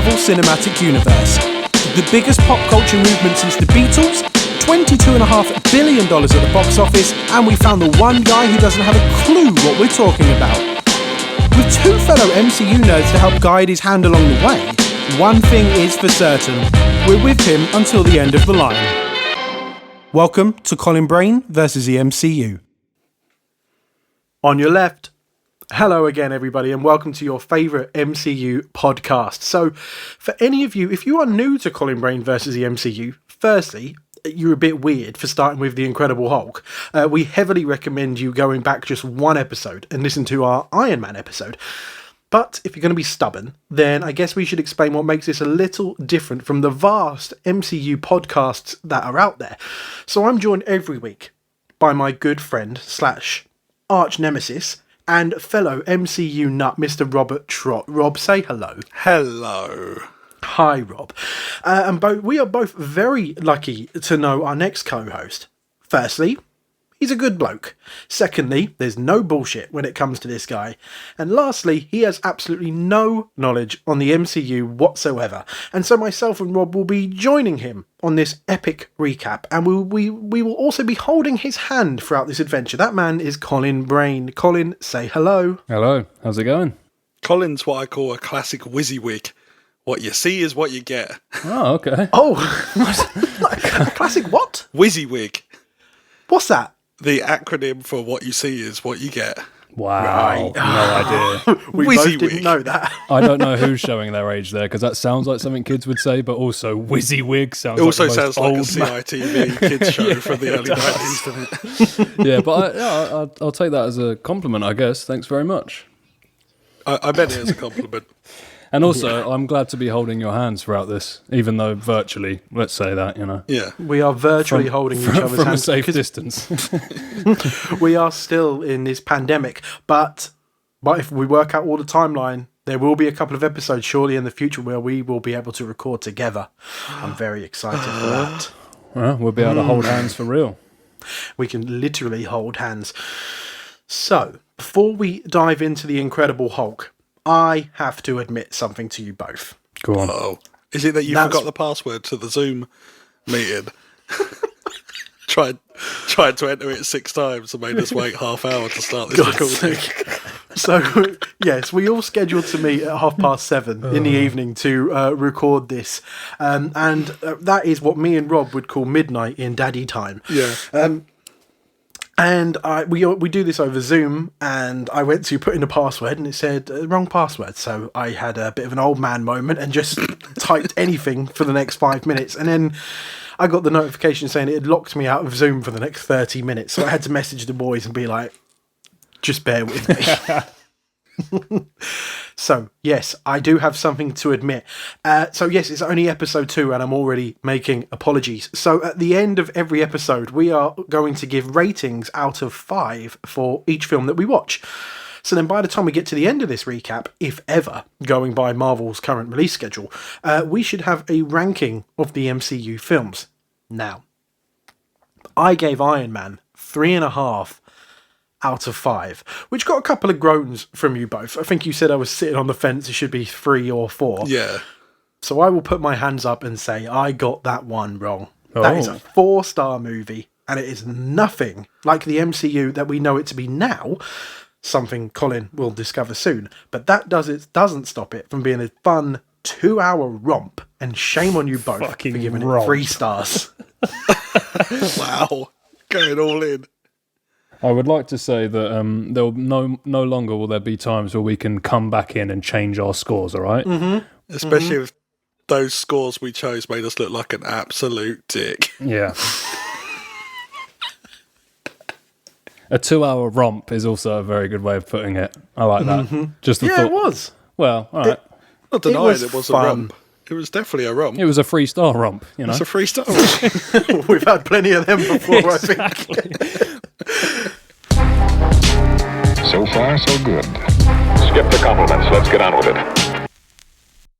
Marvel Cinematic Universe. The biggest pop culture movement since the Beatles, $22.5 billion at the box office, and we found the one guy who doesn't have a clue what we're talking about. With two fellow MCU nerds to help guide his hand along the way, one thing is for certain, we're with him until the end of the line. Welcome to Colin Brain versus the MCU. On your left, hello again everybody, and welcome to your favourite MCU podcast. So, for any of you, if you are new to Colin Brain versus the MCU, firstly, you're a bit weird for starting with The Incredible Hulk. We heavily recommend you going back just one episode and listen to our Iron Man episode. But if you're going to be stubborn, then I guess we should explain what makes this a little different from the vast MCU podcasts that are out there. So I'm joined every week by my good friend / arch nemesis and fellow MCU nut, Mr. Robert Trott. Rob, say hello. Hello. Hi, Rob. We are both very lucky to know our next co-host. Firstly, he's a good bloke. Secondly, there's no bullshit when it comes to this guy. And lastly, he has absolutely no knowledge on the MCU whatsoever. And so myself and Rob will be joining him on this epic recap. And we will also be holding his hand throughout this adventure. That man is Colin Brain. Colin, say hello. Hello. How's it going? Colin's what I call a classic WYSIWYG. What you see is what you get. Oh, okay. Oh, classic what? WYSIWYG. What's that? The acronym for what you see is what you get. Wow. Right. No idea. We both WYSIWYG. didn't know that. I don't know who's showing their age there, because that sounds like something kids would say, but also WYSIWYG sounds It also like the most sounds like a old CITV kids show from the early 90s, doesn't it? Yeah, but I'll take that as a compliment, I guess. Thanks very much. I meant it as a compliment. And also, I'm glad to be holding your hands throughout this, even though virtually, let's say that, you know. Yeah. We are virtually holding each other's from hands. a safe distance. We are still in this pandemic, but if we work out all the timeline, there will be a couple of episodes surely in the future where we will be able to record together. I'm very excited for that. Well, we'll be able to hold hands for real. We can literally hold hands. So, before we dive into the Incredible Hulk, I have to admit something to you both. Go on. Uh-oh. Is it that you forgot the password to the Zoom meeting? tried to enter it 6 times and made us wait half hour to start this recording. So, yes, we all scheduled to meet at 7:30 in the evening to record this. And that is what me and Rob would call midnight in daddy time. Yeah. And we do this over Zoom, and I went to put in a password, and it said wrong password. So I had a bit of an old man moment and just typed anything for the next 5 minutes, and then I got the notification saying it had locked me out of Zoom for the next 30 minutes. So I had to message the boys and be like, just bear with me. So, yes, I do have something to admit. So, yes, it's only episode 2 and I'm already making apologies. So, at the end of every episode, we are going to give ratings out of 5 for each film that we watch. So then by the time we get to the end of this recap, if ever, going by Marvel's current release schedule, we should have a ranking of the MCU films. Now, I gave Iron Man 3.5 out of 5, which got a couple of groans from you both. I think you said I was sitting on the fence, it should be 3 or 4. Yeah. So I will put my hands up and say I got that one wrong. That is a 4-star movie, and it is nothing like the MCU that we know it to be now, something Colin will discover soon. But that doesn't stop it from being a fun 2-hour romp, and shame on you both for giving it 3 stars. Wow. Going all in. I would like to say that there will no longer will there be times where we can come back in and change our scores, all right? Mm-hmm. Especially if those scores we chose made us look like an absolute dick. Yeah. A 2-hour romp is also a very good way of putting it. I like that. Mm-hmm. Just the yeah, thought. it was. Well, all right. Not denying it was a fun. romp. It was definitely a romp. It was a 3-star romp, you know. It's a 3-star romp. We've had plenty of them before, Exactly. I think. So far, so good. Skip the compliments. Let's get on with it.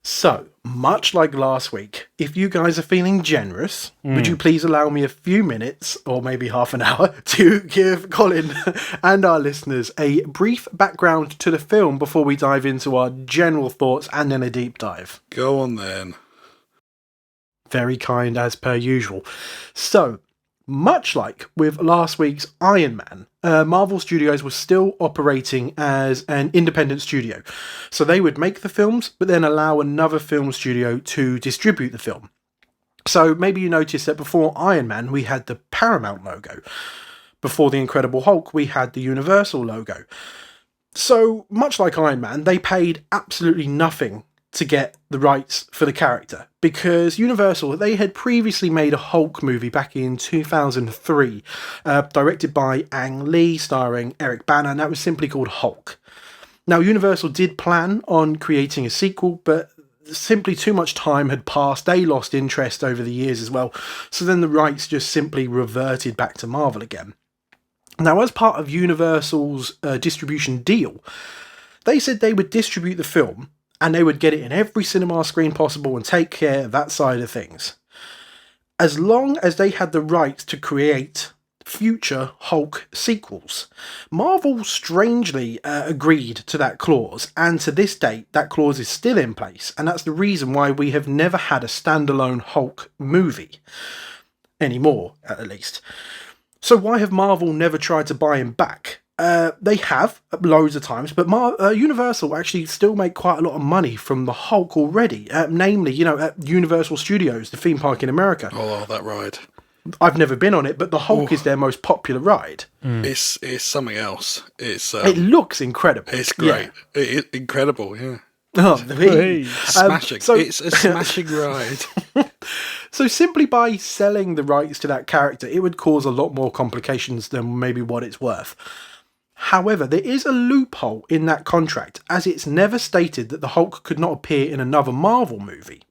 So, much like last week, if you guys are feeling generous, would you please allow me a few minutes, or maybe half an hour, to give Colin and our listeners a brief background to the film before we dive into our general thoughts and then a deep dive? Go on then. Very kind as per usual. So, much like with last week's Iron Man, Marvel Studios was still operating as an independent studio. So they would make the films, but then allow another film studio to distribute the film. So maybe you noticed that before Iron Man, we had the Paramount logo. Before The Incredible Hulk, we had the Universal logo. So, much like Iron Man, they paid absolutely nothing to get the rights for the character, because Universal, they had previously made a Hulk movie back in 2003, directed by Ang Lee, starring Eric Bana, and that was simply called Hulk. Now, Universal did plan on creating a sequel, but simply too much time had passed. They lost interest over the years as well, so then the rights just simply reverted back to Marvel again. Now, as part of Universal's distribution deal, they said they would distribute the film and they would get it in every cinema screen possible and take care of that side of things, as long as they had the right to create future Hulk sequels. Marvel strangely agreed to that clause, and to this date that clause is still in place, and that's the reason why we have never had a standalone Hulk movie. Anymore, at least. So why have Marvel never tried to buy him back? They have loads of times, but Universal actually still make quite a lot of money from the Hulk already. Namely, at Universal Studios, the theme park in America. Oh, that ride. I've never been on it, but the Hulk is their most popular ride. It's something else. It looks incredible. It's great. It's incredible, yeah. Oh, smashing. It's a smashing ride. So simply by selling the rights to that character, it would cause a lot more complications than maybe what it's worth. However, there is a loophole in that contract, as it's never stated that the Hulk could not appear in another Marvel movie.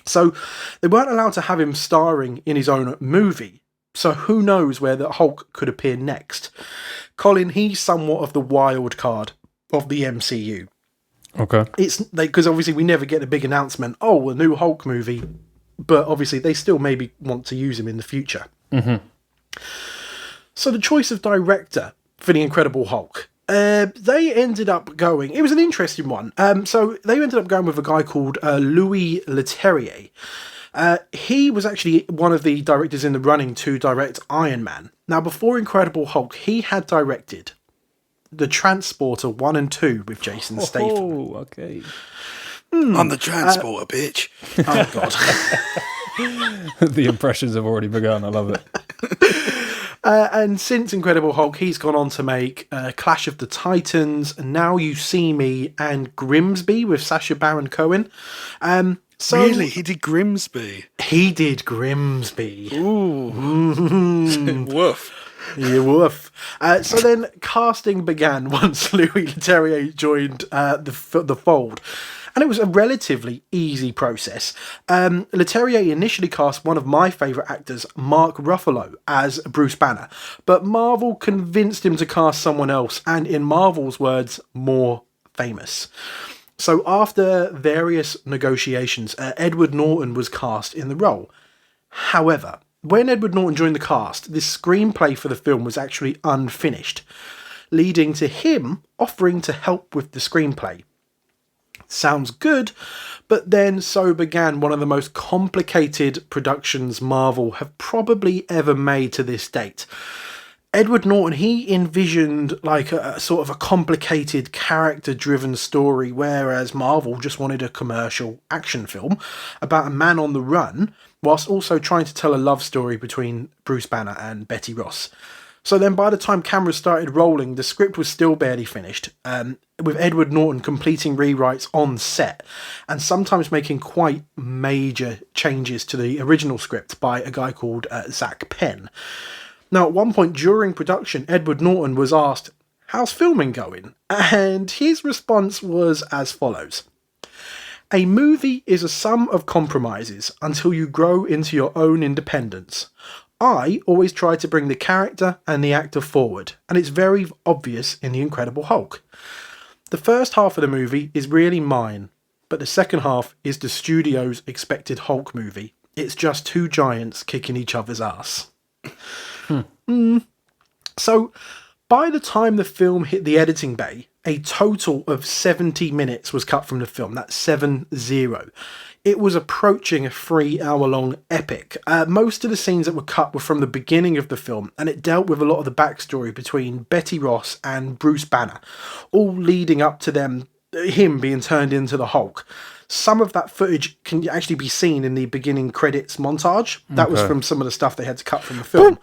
So they weren't allowed to have him starring in his own movie. So who knows where the Hulk could appear next. Colin, he's somewhat of the wild card of the MCU. Okay. Because obviously we never get a big announcement, a new Hulk movie, but obviously they still maybe want to use him in the future. Mm-hmm. So the choice of director for The Incredible Hulk, they ended up going, it was an interesting one. So they ended up going with a guy called Louis Leterrier. He was actually one of the directors in the running to direct Iron Man. Now, before Incredible Hulk, he had directed The Transporter 1 and 2 with Jason Statham. Oh, okay. I'm the transporter, bitch. Oh, God. The impressions have already begun. I love it. And since Incredible Hulk, he's gone on to make Clash of the Titans, Now You See Me, and Grimsby with Sacha Baron Cohen. Really? He did Grimsby? He did Grimsby. Ooh. Woof. Yeah, woof. So then casting began once Louis Leterrier joined the fold. And it was a relatively easy process. Leterrier initially cast one of my favourite actors, Mark Ruffalo, as Bruce Banner. But Marvel convinced him to cast someone else, and in Marvel's words, more famous. So after various negotiations, Edward Norton was cast in the role. However, when Edward Norton joined the cast, this screenplay for the film was actually unfinished, leading to him offering to help with the screenplay. Sounds good, but then so began one of the most complicated productions Marvel have probably ever made to this date. Edward Norton, he envisioned like a sort of a complicated character-driven story, whereas Marvel just wanted a commercial action film about a man on the run, whilst also trying to tell a love story between Bruce Banner and Betty Ross. So then by the time cameras started rolling, the script was still barely finished, with Edward Norton completing rewrites on set, and sometimes making quite major changes to the original script by a guy called Zach Penn. Now, at one point during production, Edward Norton was asked, "How's filming going?" And his response was as follows. "A movie is a sum of compromises until you grow into your own independence. I always try to bring the character and the actor forward, and it's very obvious in The Incredible Hulk. The first half of the movie is really mine. but the second half is the studio's expected Hulk movie. It's just two giants kicking each other's ass. So, by the time the film hit the editing bay, a total of 70 minutes was cut from the film. That's 7-0. It was approaching a 3-hour-long epic. Most of the scenes that were cut were from the beginning of the film, and it dealt with a lot of the backstory between Betty Ross and Bruce Banner, all leading up to him being turned into the Hulk. Some of that footage can actually be seen in the beginning credits montage. That was from some of the stuff they had to cut from the film.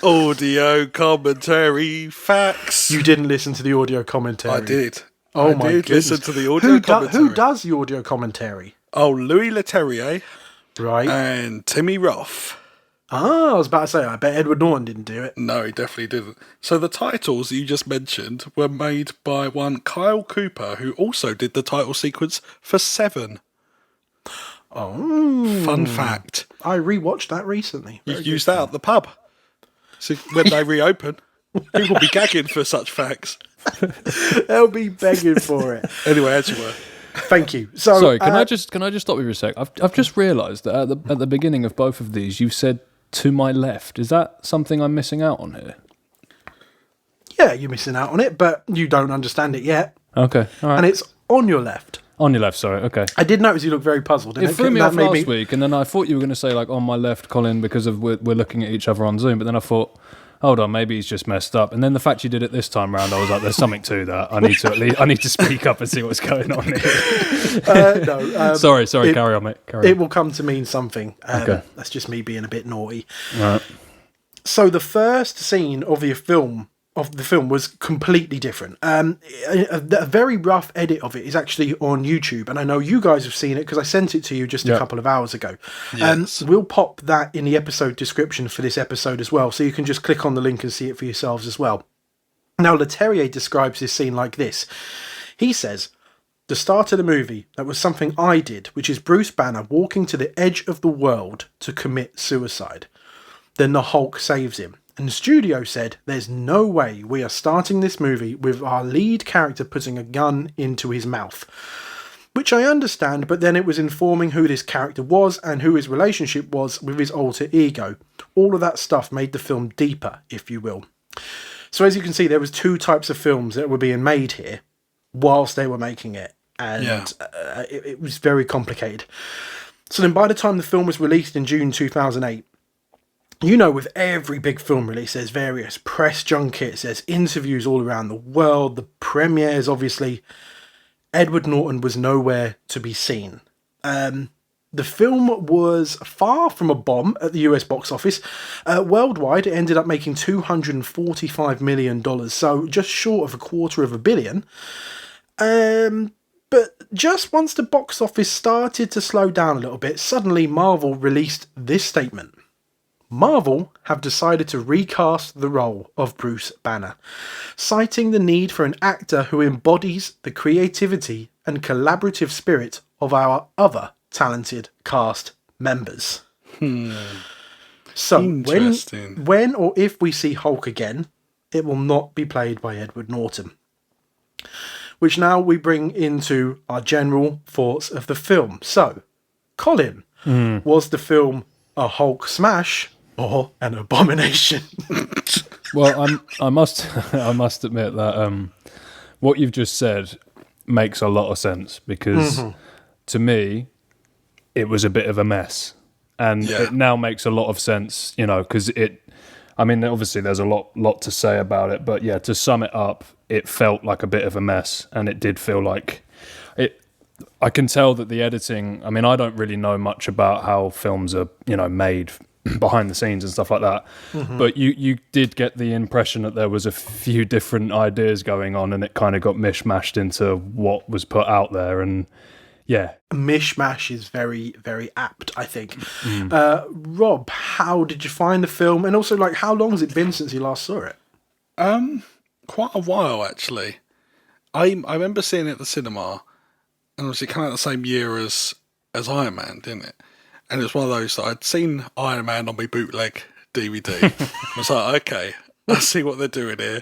Audio commentary facts. You didn't listen to the audio commentary. I did. Oh, I my did goodness. listen to the audio commentary. Who does the audio commentary? Oh, Louis Leterrier. Right. And Timmy Roth. I was about to say, I bet Edward Norton didn't do it. No, he definitely didn't. So the titles you just mentioned were made by one Kyle Cooper, who also did the title sequence for Seven. Oh. Fun fact. I rewatched that recently. You use that at the pub. So when they reopen, people will be gagging for such facts. They'll be begging for it. Anyway, as you were. Thank you. So, sorry, can I just stop you for a sec? I've just realised that at the beginning of both of these, you said "to my left." Is that something I'm missing out on here? Yeah, you're missing out on it, but you don't understand it yet. Okay, all right. And it's on your left. On your left, sorry. Okay. I did notice you looked very puzzled. It threw me off last week, and then I thought you were going to say like on my left, Colin, because of we're looking at each other on Zoom. But then I thought, hold on, maybe he's just messed up. And then the fact you did it this time round, I was like, there's something to that. I need to speak up and see what's going on here. No, sorry, carry on, mate. Carry on. It will come to mean something. Okay. That's just me being a bit naughty. All right. So the first scene of the film was completely different. A very rough edit of it is actually on YouTube, and I know you guys have seen it because I sent it to you just a couple of hours ago. Yes. We'll pop that in the episode description for this episode as well, so you can just click on the link and see it for yourselves as well. Now, Leterrier describes this scene like this. He says, "The start of the movie, that was something I did, which is Bruce Banner walking to the edge of the world to commit suicide. Then the Hulk saves him. And the studio said, there's no way we are starting this movie with our lead character putting a gun into his mouth. Which I understand, but then it was informing who this character was and who his relationship was with his alter ego. All of that stuff made the film deeper, if you will." So as you can see, there was two types of films that were being made here whilst they were making it. And it was very complicated. So then by the time the film was released in June 2008, you know, with every big film release, there's various press junkets, there's interviews all around the world, the premieres, obviously. Edward Norton was nowhere to be seen. The film was far from a bomb at the US box office. Worldwide, it ended up making $245 million, so just short of $250 million. But just once the box office started to slow down a little bit, suddenly Marvel released this statement. Marvel have decided to recast the role of Bruce Banner, citing the need for an actor who embodies the creativity and collaborative spirit of our other talented cast members. So when or if we see Hulk again, it will not be played by Edward Norton. Which now we bring into our general thoughts of the film. So, Colin, was the film a Hulk smash or an abomination? Well, I must admit that what you've just said makes a lot of sense because to me, it was a bit of a mess, and it now makes a lot of sense, you know, because I mean, obviously there's a lot to say about it, but yeah, to sum it up, it felt like a bit of a mess, and it did feel like it. I can tell that the editing. I mean, I don't really know much about how films are, you know, made behind the scenes and stuff like that, but you did get the impression that there was a few different ideas going on, and it kind of got mishmashed into what was put out there, and yeah. Mishmash is very, very apt, I think. Rob, how did you find the film? And also, like, how long has it been since you last saw it? Quite a while, actually. I remember seeing it at the cinema, and obviously it came out the same year as Iron Man, didn't it? And it was one of those that I'd seen Iron Man on my bootleg DVD. I was like, okay, I see what they're doing here.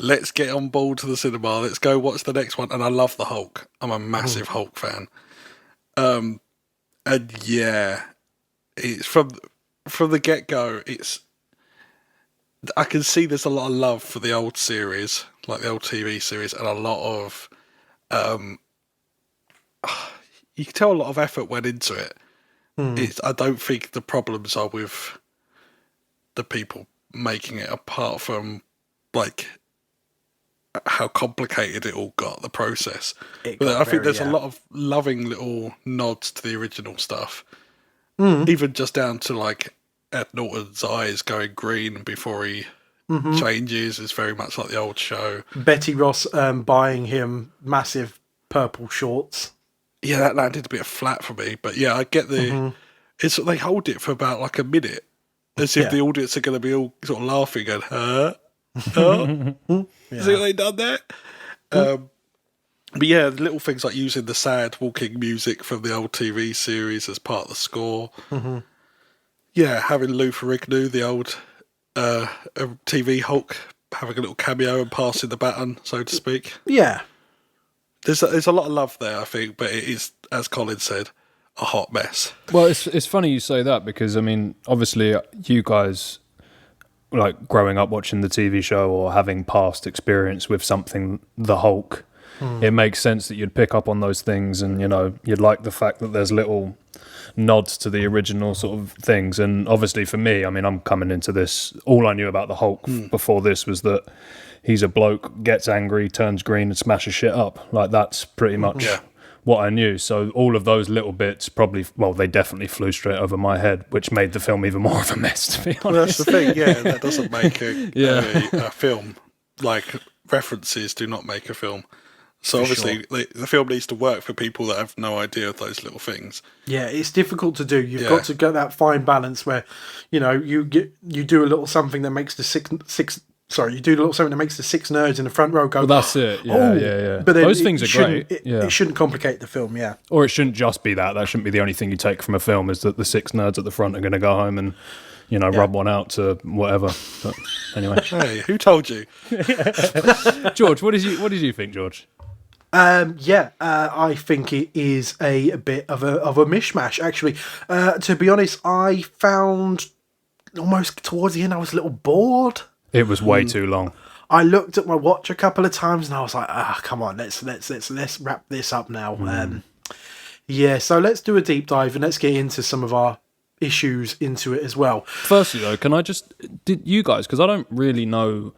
let's get on board to the cinema. Let's go watch the next one. And I love the Hulk. I'm a massive Hulk fan. And yeah, it's from the get go. I can see there's a lot of love for the old series, like the old TV series, and a lot of you can tell a lot of effort went into it. I don't think the problems are with the people making it, apart from like how complicated it all got, the process. But I think there's a lot of loving little nods to the original stuff, even just down to like Ed Norton's eyes going green before he changes is very much like the old show. Betty Ross buying him massive purple shorts. Yeah, that landed a bit flat for me, but yeah, I get it's they hold it for about like a minute, as if the audience are going to be all sort of laughing and see what they done there. But yeah, the little things like using the sad walking music from the old TV series as part of the score. Yeah, having Lou Ferrigno, the old TV Hulk, having a little cameo and passing the baton, so to speak. Yeah. There's a lot of love there, I think, but it is, as Colin said, a hot mess. Well, it's funny you say that because, I mean, obviously you guys, like growing up watching the TV show or having past experience with something, the Hulk, it makes sense that you'd pick up on those things and, you know, you'd like the fact that there's little nods to the original sort of things. And obviously for me, I mean, I'm coming into this, all I knew about the Hulk before this was that he's a bloke, gets angry, turns green and smashes shit up. Like, that's pretty much what I knew. So all of those little bits probably, well, they definitely flew straight over my head, which made the film even more of a mess, to be honest. Well, that's the thing, that doesn't make a film. Like, references do not make a film. So obviously the film needs to work for people that have no idea of those little things. Yeah, it's difficult to do. You've got to get that fine balance where, you know, you do a little something that makes the six nerds in the front row go. Well, that's it. Yeah. But those things are great. It shouldn't complicate the film. Yeah. Or it shouldn't just be that. That shouldn't be the only thing you take from a film. Is that the six nerds at the front are going to go home and, you know, rub one out to whatever. But anyway. Hey, who told you? George, what did you think, George? I think it is a bit of a mishmash, actually. To be honest, I found almost towards the end I was a little bored. It was way too long. I looked at my watch a couple of times and I was like, come on, let's wrap this up now. So let's do a deep dive and let's get into some of our issues into it as well. Firstly, though, can I did you guys, because I don't really know,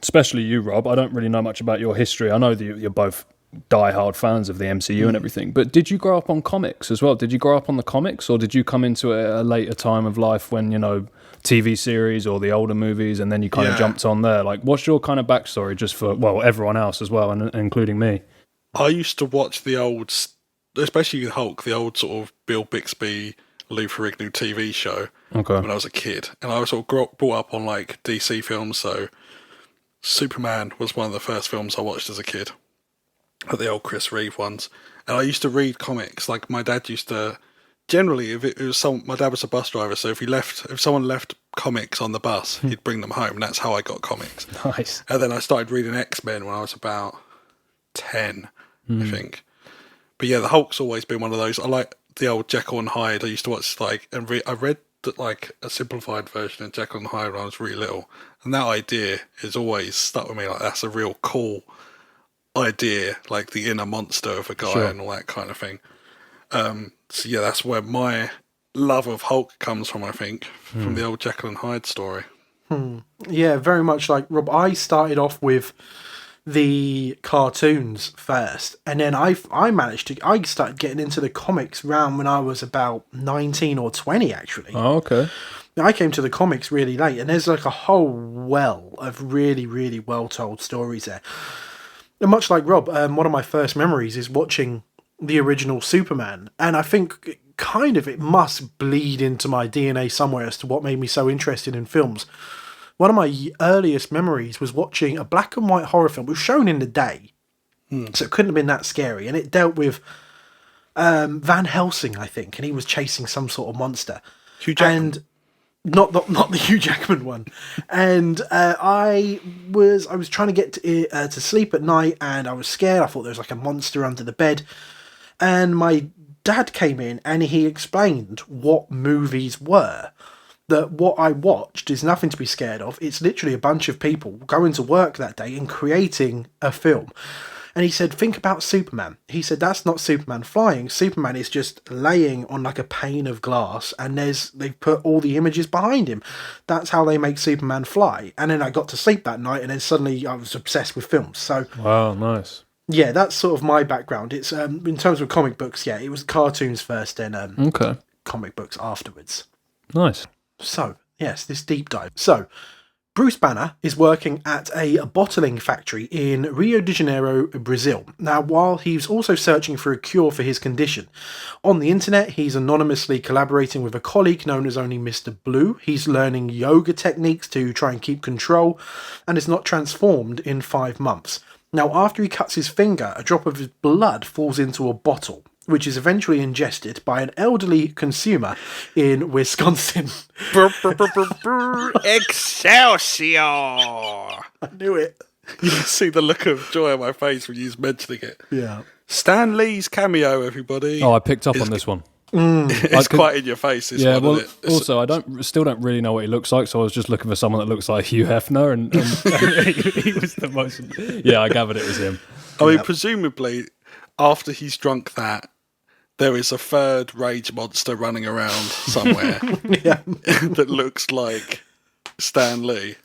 especially you, Rob, I don't really know much about your history. I know that you're both diehard fans of the MCU and everything, but did you grow up on comics as well? Did you grow up on the comics, or did you come into it at a later time of life when, you know, TV series or the older movies, and then you kind of jumped on there? Like, what's your kind of backstory, just for, well, everyone else as well, and including me? I used to watch the old, especially Hulk, the old sort of Bill Bixby, Lou Ferrigno TV show when I was a kid, and I was sort of brought up on like DC films, so Superman was one of the first films I watched as a kid, the old Chris Reeve ones. And I used to read comics. Like, my dad used to, generally, if it was my dad was a bus driver, so if someone left comics on the bus, he'd bring them home. And that's how I got comics. Nice. And then I started reading X-Men when I was about 10, I think. But yeah, the Hulk's always been one of those. I like the old Jekyll and Hyde. I used to watch, like, and I read like a simplified version of Jekyll and Hyde when I was really little, and that idea has always stuck with me. Like, that's a real cool idea, like the inner monster of a guy and all that kind of thing. So yeah, that's where my love of Hulk comes from, I think, from the old Jekyll and Hyde story. Yeah, very much like Rob. I started off with the cartoons first, and then I started getting into the comics around when I was about 19 or 20, actually. Oh, okay. I came to the comics really late, and there's like a whole well of really, really well told stories there. And much like Rob, one of my first memories is watching the original Superman, and I think kind of it must bleed into my DNA somewhere as to what made me so interested in films. One of my earliest memories was watching a black and white horror film. It was shown in the day, so it couldn't have been that scary. And it dealt with Van Helsing, I think, and he was chasing some sort of monster. Hugh Jackman. not the Hugh Jackman one. And I was trying to get to sleep at night, and I was scared. I thought there was like a monster under the bed. And my dad came in and he explained what movies were. That what I watched is nothing to be scared of. It's literally a bunch of people going to work that day and creating a film. And he said, think about Superman. He said, that's not Superman flying. Superman is just laying on like a pane of glass, and they've put all the images behind him. That's how they make Superman fly. And then I got to sleep that night, and then suddenly I was obsessed with films. So Wow, nice. yeah, that's sort of my background. It's in terms of comic books, yeah, it was cartoons first, then Okay, comic books afterwards. nice. So, yes, this deep dive. So, Bruce Banner is working at a bottling factory in Rio de Janeiro, Brazil. Now, while he's also searching for a cure for his condition, on the internet, he's anonymously collaborating with a colleague known as only Mr. Blue. He's learning yoga techniques to try and keep control, and is not transformed in 5 months. Now, after he cuts his finger, a drop of his blood falls into a bottle, which is eventually ingested by an elderly consumer in Wisconsin. Excelsior! I knew it. You can see the look of joy on my face when you was mentioning it. Yeah. Stan Lee's cameo, everybody. Oh, I picked up on this one. It's quite in your face. This one, isn't it? Also, I still don't really know what he looks like, so I was just looking for someone that looks like Hugh Hefner, and he was the most. Yeah, I gathered it was him. I mean, presumably, after he's drunk that, there is a third rage monster running around somewhere that looks like Stan Lee.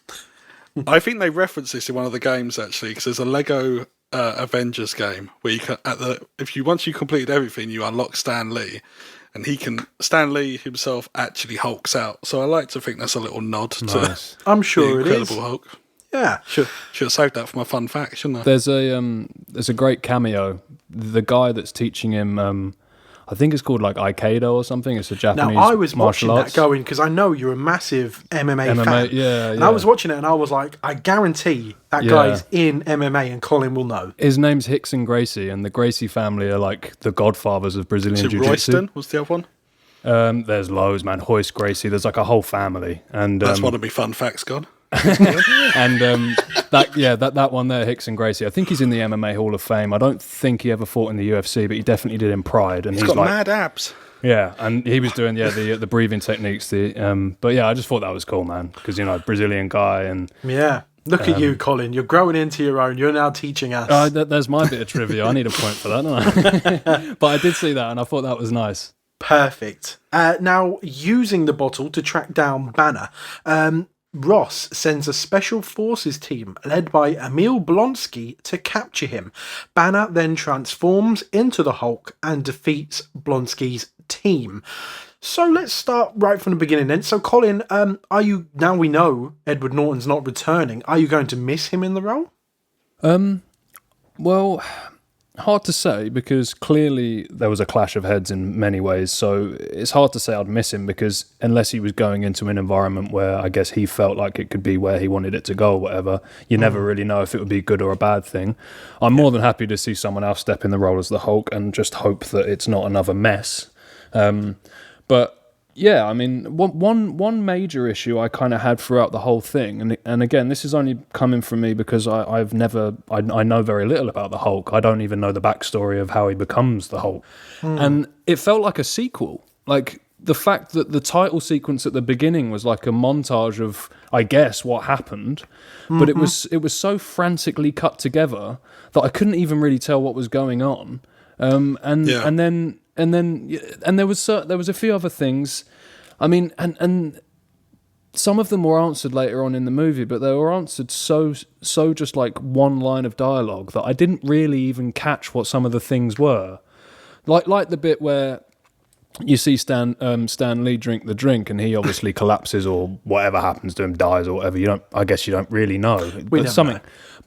I think they reference this in one of the games actually, because there's a Lego Avengers game where you can, once you completed everything, you unlock Stan Lee, and Stan Lee himself actually hulks out. So I like to think that's a little nod to I'm sure the it Incredible is. Hulk. Yeah. Should have saved that for my fun fact, shouldn't I? There's a great cameo. The guy that's teaching him, I think it's called like Aikido or something. It's a Japanese Now, I was martial watching arts. that going, because I know you're a massive MMA fan. Yeah, And I was watching it and I was like, I guarantee that guy's in MMA and Colin will know. His name's Hickson Gracie, and the Gracie family are like the godfathers of Brazilian Is it Jiu-Jitsu. Royston was the other one? There's loads, man. Hoist Gracie. There's like a whole family, and That's one of my fun facts, gone. and that one there, Hickson Gracie. I think he's in the MMA Hall of Fame. I don't think he ever fought in the UFC, but he definitely did in Pride. And He's got mad abs. Yeah, and he was doing the breathing techniques. But yeah, I just thought that was cool, man, because Brazilian guy and Yeah. Look at you, Colin. You're growing into your own. You're now teaching us. there's my bit of trivia. I need a point for that, don't I? But I did see that, and I thought that was nice. Perfect. Now, using the bottle to track down Banner, Ross sends a special forces team led by Emil Blonsky to capture him. Banner then transforms into the Hulk and defeats Blonsky's team. So let's start right from the beginning then. So Colin, now we know Edward Norton's not returning, are you going to miss him in the role? Well, hard to say, because clearly there was a clash of heads in many ways, so it's hard to say I'd miss him, because unless he was going into an environment where I guess he felt like it could be where he wanted it to go or whatever, you never really know if it would be a good or a bad thing. I'm more than happy to see someone else step in the role as the Hulk and just hope that it's not another mess. But yeah, I mean, one major issue I kind of had throughout the whole thing, and again, this is only coming from me because I know very little about the Hulk. I don't even know the backstory of how he becomes the Hulk. And it felt like a sequel. Like, the fact that the title sequence at the beginning was like a montage of, I guess, what happened, but it was so frantically cut together that I couldn't even really tell what was going on. And there was a few other things. I mean, and some of them were answered later on in the movie, but they were answered so just like one line of dialogue that I didn't really even catch what some of the things were. Like the bit where you see Stan Lee drink the drink, and he obviously collapses or whatever happens to him, dies or whatever. I guess you don't really know. But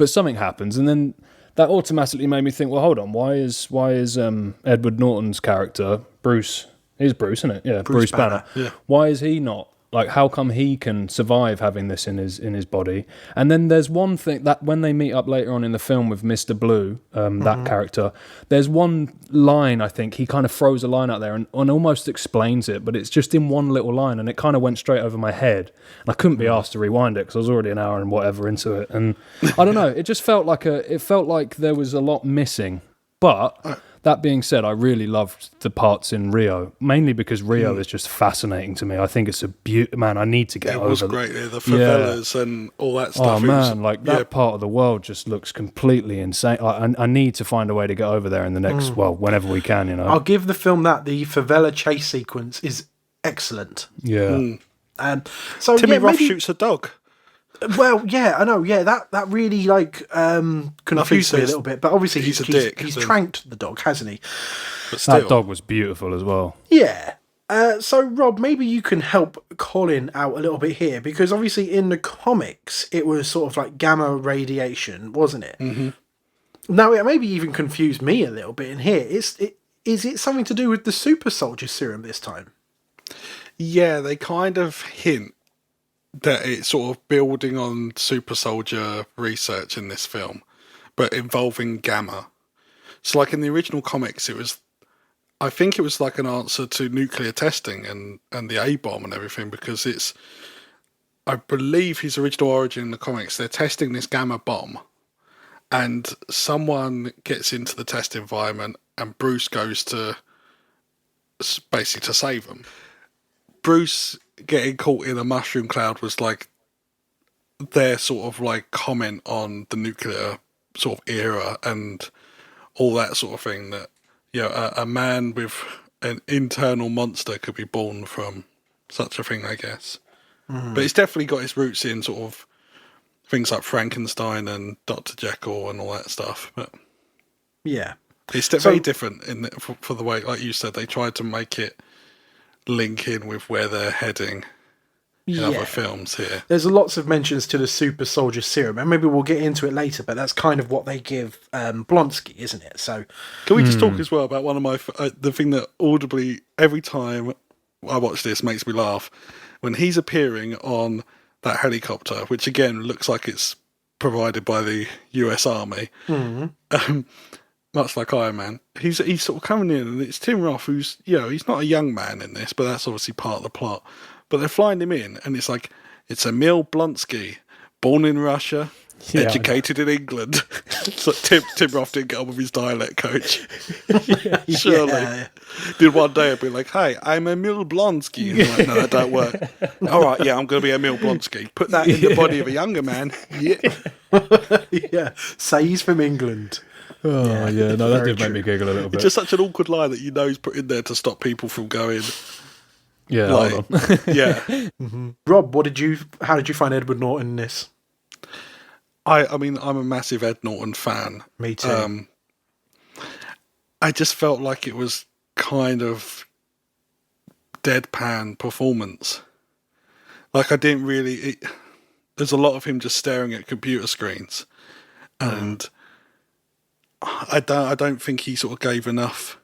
something happens, and then that automatically made me think, well, hold on, why is Edward Norton's character, Bruce, is Bruce, isn't it? Yeah, Bruce Banner. Yeah. Why is he not Like, how come he can survive having this in his body? And then there's one thing that when they meet up later on in the film with Mr. Blue, that character, there's one line, I think, he kind of throws a line out there and almost explains it, but it's just in one little line, and it kind of went straight over my head. And I couldn't be asked to rewind it because I was already an hour and whatever into it. And I don't know, it just felt like there was a lot missing. But that being said, I really loved the parts in Rio, mainly because Rio is just fascinating to me. I think it's a man, I need to get over. It was great. The favelas and all that stuff. Oh man, that part of the world just looks completely insane. I need to find a way to get over there in the next, whenever we can, you know. I'll give the film that. The favela chase sequence is excellent. Yeah. So Timmy Roth maybe, shoots a dog. well, yeah, I know. Yeah, that really confused me a little bit. But obviously, he's a dick. He's tranked the dog, hasn't he? But still. That dog was beautiful as well. Yeah. So, Rob, maybe you can help Colin out a little bit here, because obviously in the comics it was sort of like gamma radiation, wasn't it? Mm-hmm. Now it maybe even confused me a little bit in here. Is it something to do with the super soldier serum this time? Yeah, they kind of hint that it's sort of building on super soldier research in this film, but involving gamma. So like in the original comics, I think it was like an answer to nuclear testing and the A-bomb and everything, because I believe his original origin in the comics, they're testing this gamma bomb and someone gets into the test environment and Bruce goes to basically to save them. Bruce getting caught in a mushroom cloud was like their sort of like comment on the nuclear sort of era and all that sort of thing, that a man with an internal monster could be born from such a thing, I guess. But it's definitely got its roots in sort of things like Frankenstein and Dr. Jekyll and all that stuff. But yeah, it's very different for the way, like you said, they tried to make it link in with where they're heading in other films here. There's lots of mentions to the super soldier serum, and maybe we'll get into it later, but that's kind of what they give Blonsky, isn't it? So can we just talk as well about one of my the thing that audibly every time I watch this makes me laugh, when he's appearing on that helicopter, which again looks like it's provided by the US Army, much like Iron Man. He's sort of coming in, and it's Tim Roth, who's, he's not a young man in this, but that's obviously part of the plot. But they're flying him in, and it's like, it's Emil Blonsky, born in Russia, educated in England. So Tim Roth didn't get on with his dialect coach. Surely. Did one day I'd be like, hey, I'm Emil Blonsky. And I'm like, no, that don't work. All right, yeah, I'm going to be Emil Blonsky. Put that in the body of a younger man. Yeah. Say he's from England. Oh, yeah, no, that did make me giggle a little bit. It's just such an awkward line that he's put in there to stop people from going... Yeah, hold on. Yeah. Mm-hmm. Rob, how did you find Edward Norton in this? I mean, I'm a massive Ed Norton fan. Me too. I just felt like it was kind of deadpan performance. Like I didn't really... there's a lot of him just staring at computer screens. And I don't think he sort of gave enough...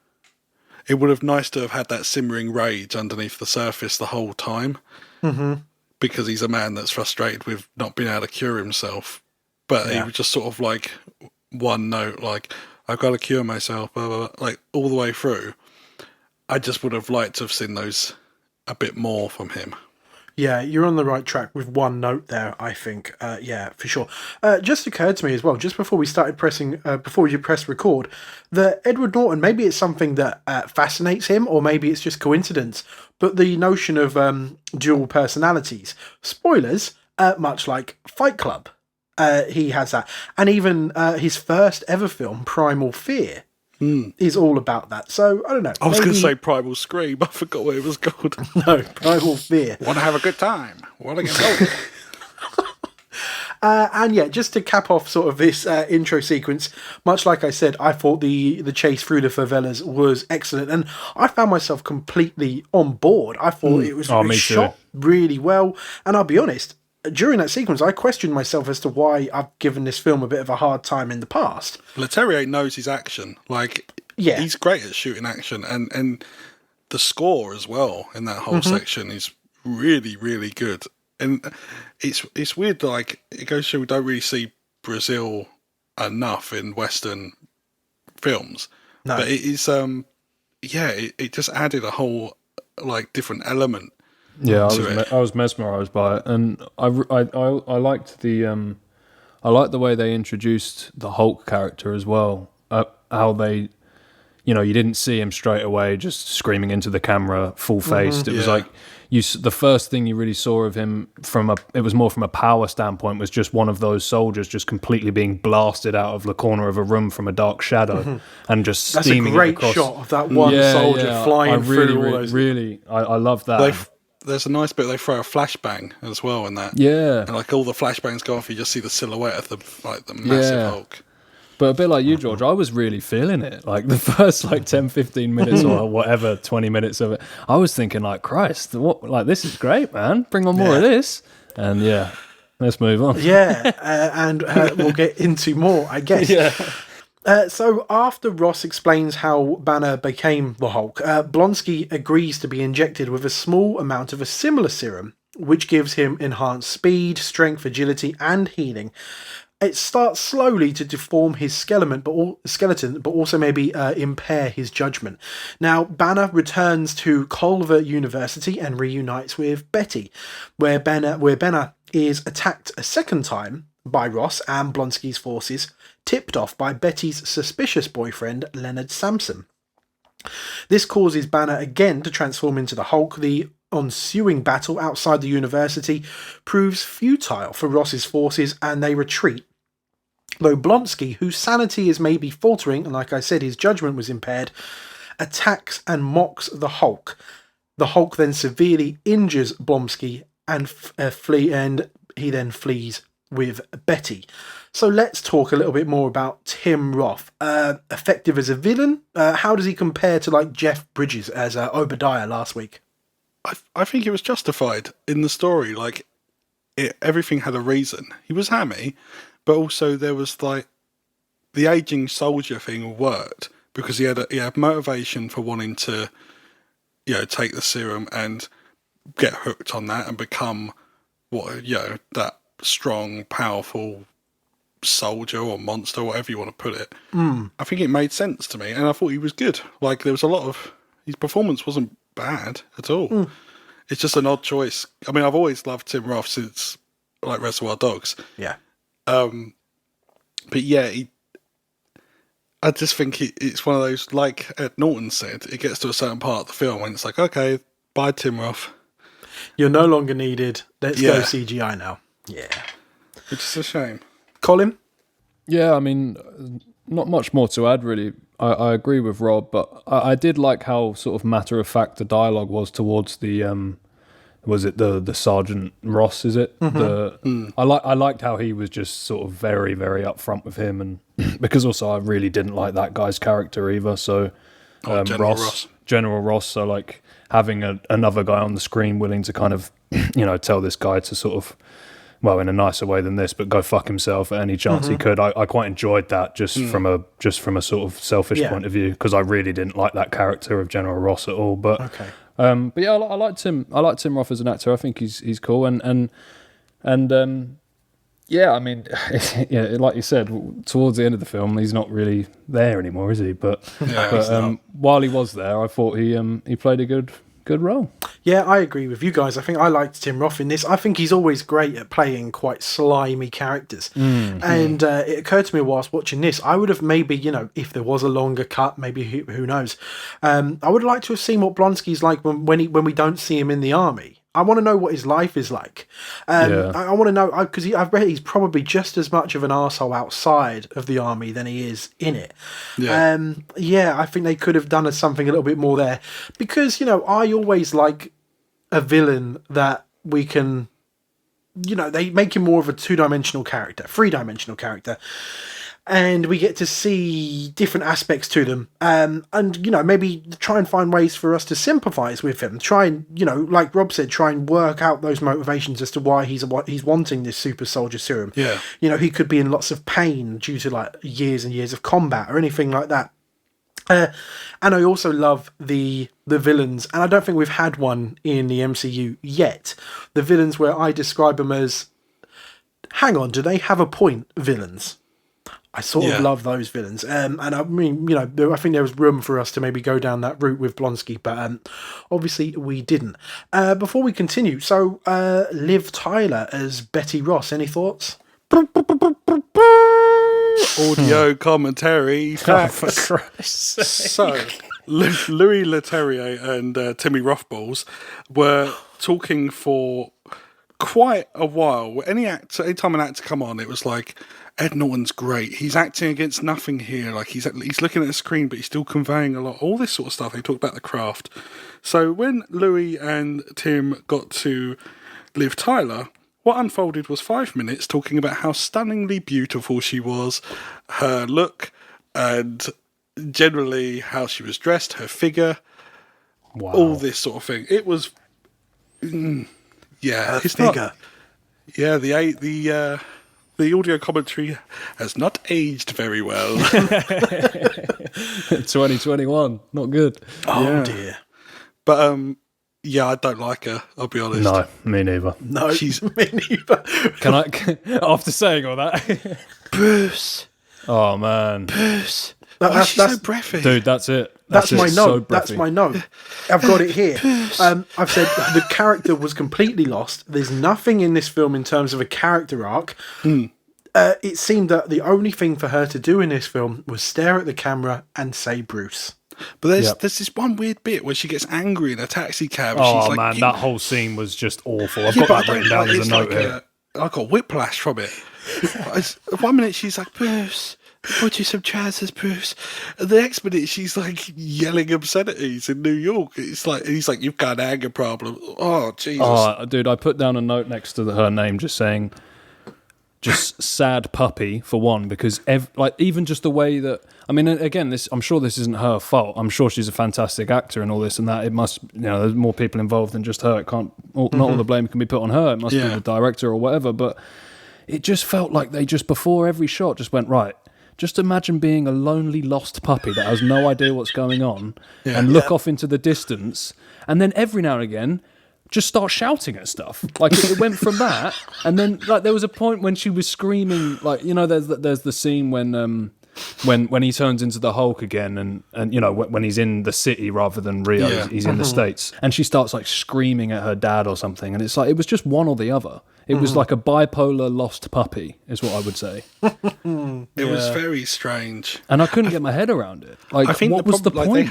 It would have nice to have had that simmering rage underneath the surface the whole time, because he's a man that's frustrated with not being able to cure himself. But he was just sort of like one note, like, I've got to cure myself, blah, blah, blah, like all the way through. I just would have liked to have seen those a bit more from him. Yeah, you're on the right track with one note there, I think. Yeah, for sure. Just occurred to me as well, just before we started before you pressed record, that Edward Norton, maybe it's something that fascinates him, or maybe it's just coincidence, but the notion of dual personalities. Spoilers, much like Fight Club, he has that. And even his first ever film, Primal Fear, is all about that. So, I don't know. I was going to say Primal Scream. I forgot what it was called. No, Primal Fear. Want to have a good time. Want to get old. And yeah, just to cap off sort of this intro sequence, much like I said, I thought the chase through the favelas was excellent, and I found myself completely on board. I thought it was shot really well, and I'll be honest, during that sequence, I questioned myself as to why I've given this film a bit of a hard time in the past. Leterrier knows his action. Like, he's great at shooting action, and the score as well in that whole section is really, really good. And it's weird, like, it goes to show we don't really see Brazil enough in Western films. No. But it is, it just added a whole, like, different element. Yeah, to I was mesmerised by it, and I liked I liked the way they introduced the Hulk character as well. How they, you didn't see him straight away just screaming into the camera full faced. It was like the first thing you really saw of him it was more from a power standpoint, was just one of those soldiers just completely being blasted out of the corner of a room from a dark shadow and just steaming. That's a great across. shot of that one soldier flying through all those. I love that. There's a nice bit they throw a flashbang as well in that. Yeah. And like all the flashbangs go off, you just see the silhouette of the massive Hulk. But a bit like you, George, I was really feeling it. Like the first 10, 15 minutes or whatever, 20 minutes of it, I was thinking like, Christ, this is great, man. Bring on more of this. And let's move on. Yeah, and we'll get into more, I guess. Yeah. So after Ross explains how Banner became the Hulk, Blonsky agrees to be injected with a small amount of a similar serum, which gives him enhanced speed, strength, agility, and healing. It starts slowly to deform his skeleton, but also maybe impair his judgment. Now, Banner returns to Culver University and reunites with Betty, where Banner is attacked a second time by Ross and Blonsky's forces, tipped off by Betty's suspicious boyfriend, Leonard Sampson. This causes Banner again to transform into the Hulk. The ensuing battle outside the university proves futile for Ross's forces, and they retreat. Though Blonsky, whose sanity is maybe faltering, and like I said, his judgment was impaired, attacks and mocks the Hulk. The Hulk then severely injures Blonsky and he then flees with Betty. So let's talk a little bit more about Tim Roth. Effective as a villain, how does he compare to Jeff Bridges as Obadiah last week? I think it was justified in the story. Everything had a reason. He was hammy, but also there was the aging soldier thing worked because he had motivation for wanting to, take the serum and get hooked on that and become that strong, powerful soldier or monster, whatever you want to put it. I think it made sense to me, and I thought he was good. There was a lot of his performance wasn't bad at all. It's just an odd choice. I mean, I've always loved Tim Roth since Reservoir Dogs. Yeah. But yeah, I just think it's one of those, like Ed Norton said, it gets to a certain part of the film and it's like, okay, bye Tim Roth. You're no longer needed. Let's go CGI now. Yeah. Which is a shame. Colin? Yeah, I mean, not much more to add, really. I agree with Rob, but I did like how sort of matter-of-fact the dialogue was towards the... was it the Sergeant Ross, is it? I liked how he was just sort of very, very upfront with him, and because also I really didn't like that guy's character either, so... General Ross, so having another guy on the screen willing to kind of, tell this guy to sort of... well, in a nicer way than this, but go fuck himself at any chance he could. I quite enjoyed that just from a sort of selfish point of view, because I really didn't like that character of General Ross at all. But but yeah, I liked him. I liked Tim Roth as an actor. I think he's cool and yeah, I mean, like you said, towards the end of the film, he's not really there anymore, is he? But while he was there, I thought he played a good role. Yeah, I agree with you guys. I think I liked Tim Roth in this. I think he's always great at playing quite slimy characters. And it occurred to me whilst watching this, I would have maybe, if there was a longer cut, maybe who knows. I would like to have seen what Blonsky's like when we don't see him in the army. I want to know what his life is like. I want to know, because I've read he's probably just as much of an arsehole outside of the army than he is in it. I think they could have done something a little bit more there. Because, I always like a villain that we can, they make him more of a three-dimensional character. And we get to see different aspects to them. And, maybe try and find ways for us to sympathise with him. Try and, like Rob said, try and work out those motivations as to why he's wanting this super soldier serum. Yeah. He could be in lots of pain due to years and years of combat or anything like that. And I also love the villains, and I don't think we've had one in the MCU yet. The villains where I describe them as, hang on, do they have a point? Villains. I sort of love those villains, and I mean, I think there was room for us to maybe go down that route with Blonsky, but obviously we didn't. Before we continue, so Liv Tyler as Betty Ross. Any thoughts? Audio commentary facts. For Christ's sake. So, Louis Leterrier and Timmy Rothballs were talking for quite a while. Anytime an actor come on, it was like, Ed Norton's great. He's acting against nothing here. Like he's looking at the screen, but he's still conveying a lot. All this sort of stuff. They talked about the craft. So when Louis and Tim got to Liv Tyler, what unfolded was 5 minutes talking about how stunningly beautiful she was, her look, and generally how she was dressed, her figure, all this sort of thing. It was, Her figure. The audio commentary has not aged very well. 2021, not good. Oh dear. But I don't like her. I'll be honest. No, me neither. No, She's- me neither. Can I? After saying all that, Bruce. oh man, Bruce. Why is she so breathy? dude, that's it. That's my it. note. So That's breathy. my note. I've got it here. I've said the character was completely lost. There's nothing in this film in terms of a character arc. It seemed that the only thing for her to do in this film was stare at the camera and say Bruce. But there's this one weird bit where she gets angry in a taxi cab. And Oh she's like, man, that whole scene was just awful. I've Yeah, got but that written down as a it's note like here. I got whiplash from it. 1 minute she's like, Bruce, put you some trousers, Bruce. And the next minute she's like yelling obscenities in New York. It's like, he's like, you've got an anger problem. Oh, Jesus. Oh, dude, I put down a note next to her name just saying, just sad puppy for one, because even just the way that, I mean, again, I'm sure this isn't her fault. I'm sure she's a fantastic actor and all this and that. It must, there's more people involved than just her. It can't, not all the blame can be put on her. It must be the director or whatever. But it just felt like they just, before every shot, just went, right, just imagine being a lonely, lost puppy that has no idea what's going on and look off into the distance. And then every now and again, just start shouting at stuff. Like it went from that, and then like there was a point when she was screaming. Like there's the scene when he turns into the Hulk again, and when he's in the city rather than Rio, he's in the States, and she starts like screaming at her dad or something, and it's like it was just one or the other. It was like a bipolar lost puppy, is what I would say. It was very strange. And I couldn't get my head around it. Like, I think what was the point?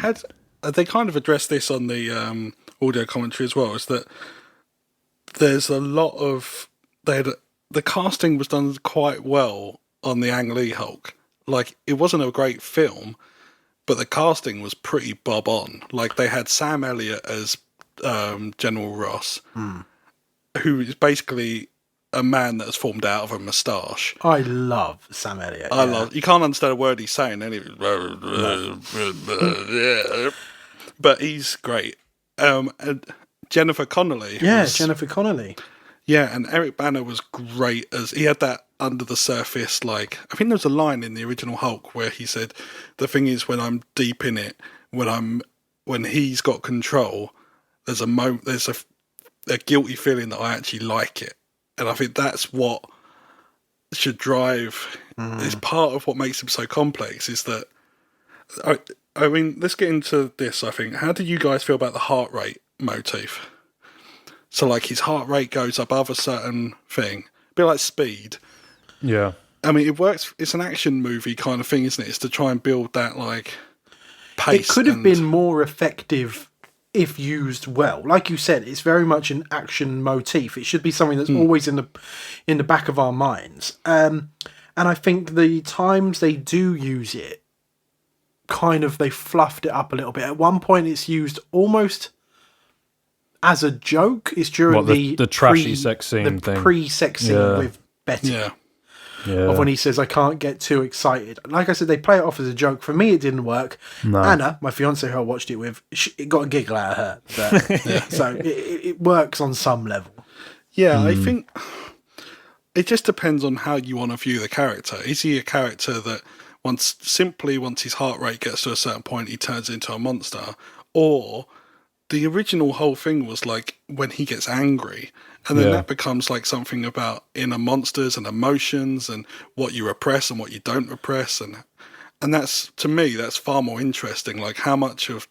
They kind of addressed this on the audio commentary as well, is that there's a lot of the casting was done quite well on the Ang Lee Hulk. Like, it wasn't a great film, but the casting was pretty bob on. Like, they had Sam Elliott as General Ross, who is basically a man that has formed out of a moustache. I love Sam Elliott. You can't understand a word he's saying anyway. But he's great. And Jennifer Connelly. Jennifer Connelly. Yeah, and Eric Bana was great as he had that under the surface, like, I think there was a line in the original Hulk where he said, the thing is when I'm deep in it, when he's got control, there's a guilty feeling that I actually like it. And I think that's what should drive, is part of what makes him so complex, is that, I mean, let's get into this, I think. How do you guys feel about the heart rate motif? So, like, his heart rate goes above a certain thing. A bit like Speed. Yeah. I mean, it works. It's an action movie kind of thing, isn't it? It's to try and build that, like, pace. It could have been more effective if used well. Like you said, it's very much an action motif. It should be something that's always in the back of our minds. And I think the times they do use it, kind of, they fluffed it up a little bit. At one point, it's used almost as a joke. It's during the trashy sex scene thing. Pre-sex scene with Betty. Yeah. Of when he says, I can't get too excited. Like I said, they play it off as a joke. For me, it didn't work. No. Anna, my fiance who I watched it with, it got a giggle out of her. But, so it works on some level. Yeah, I think it just depends on how you want to view the character. Is he a character that once his heart rate gets to a certain point, he turns into a monster, or the original whole thing was like when he gets angry, and then that becomes like something about inner monsters and emotions and what you repress and what you don't repress, and that's, to me, that's far more interesting. Like how much of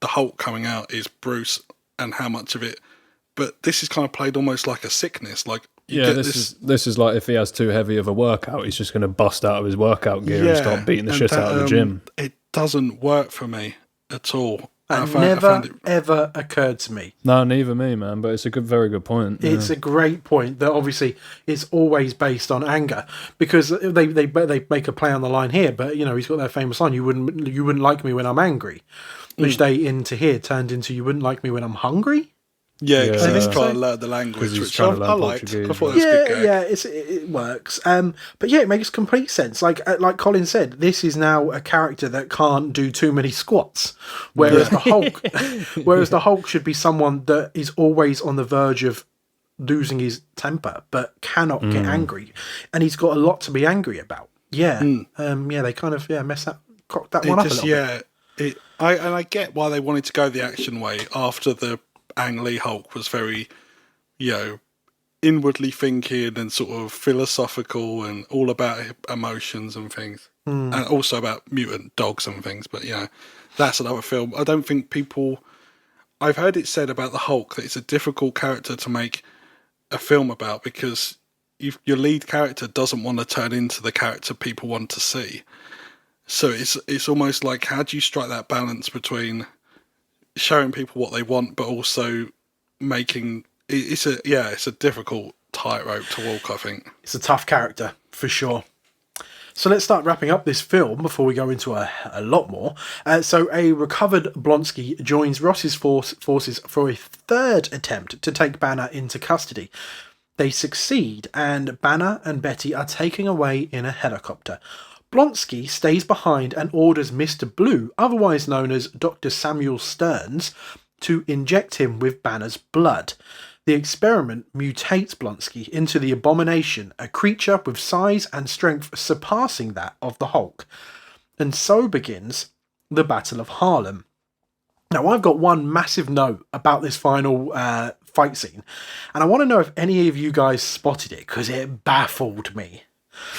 the Hulk coming out is Bruce and how much of it, but this is kind of played almost like a sickness. Like this is like if he has too heavy of a workout, he's just going to bust out of his workout gear and start beating the shit out of the gym. It doesn't work for me at all. That never ever occurred to me. No, neither me, man. But it's a very good point. It's a great point that obviously it's always based on anger, because they make a play on the line here. But he's got that famous line: "You wouldn't like me when I'm angry," which they into here turned into "You wouldn't like me when I'm hungry." Yeah, because he's trying to learn the language, which I liked. I thought that was good. Yeah, it works. But yeah, it makes complete sense. Like Colin said, this is now a character that can't do too many squats, whereas the Hulk should be someone that is always on the verge of losing his temper, but cannot get angry, and he's got a lot to be angry about. Yeah, they kind of mess that one up a little bit. I get why they wanted to go the action way after the Ang Lee Hulk was very, inwardly thinking and sort of philosophical and all about emotions and things. And also about mutant dogs and things. But, that's another film. I don't think I've heard it said about the Hulk that it's a difficult character to make a film about because your lead character doesn't want to turn into the character people want to see. So it's almost like, how do you strike that balance between showing people what they want, but also making it's a difficult tightrope to walk, I think. It's a tough character for sure. So let's start wrapping up this film before we go into a lot more. So a recovered Blonsky joins Ross's forces for a third attempt to take Banner into custody. They succeed, and Banner and Betty are taken away in a helicopter. Blonsky stays behind and orders Mr. Blue, otherwise known as Dr. Samuel Stearns, to inject him with Banner's blood. The experiment mutates Blonsky into the Abomination, a creature with size and strength surpassing that of the Hulk. And so begins the Battle of Harlem. Now, I've got one massive note about this final fight scene, and I want to know if any of you guys spotted it, because it baffled me.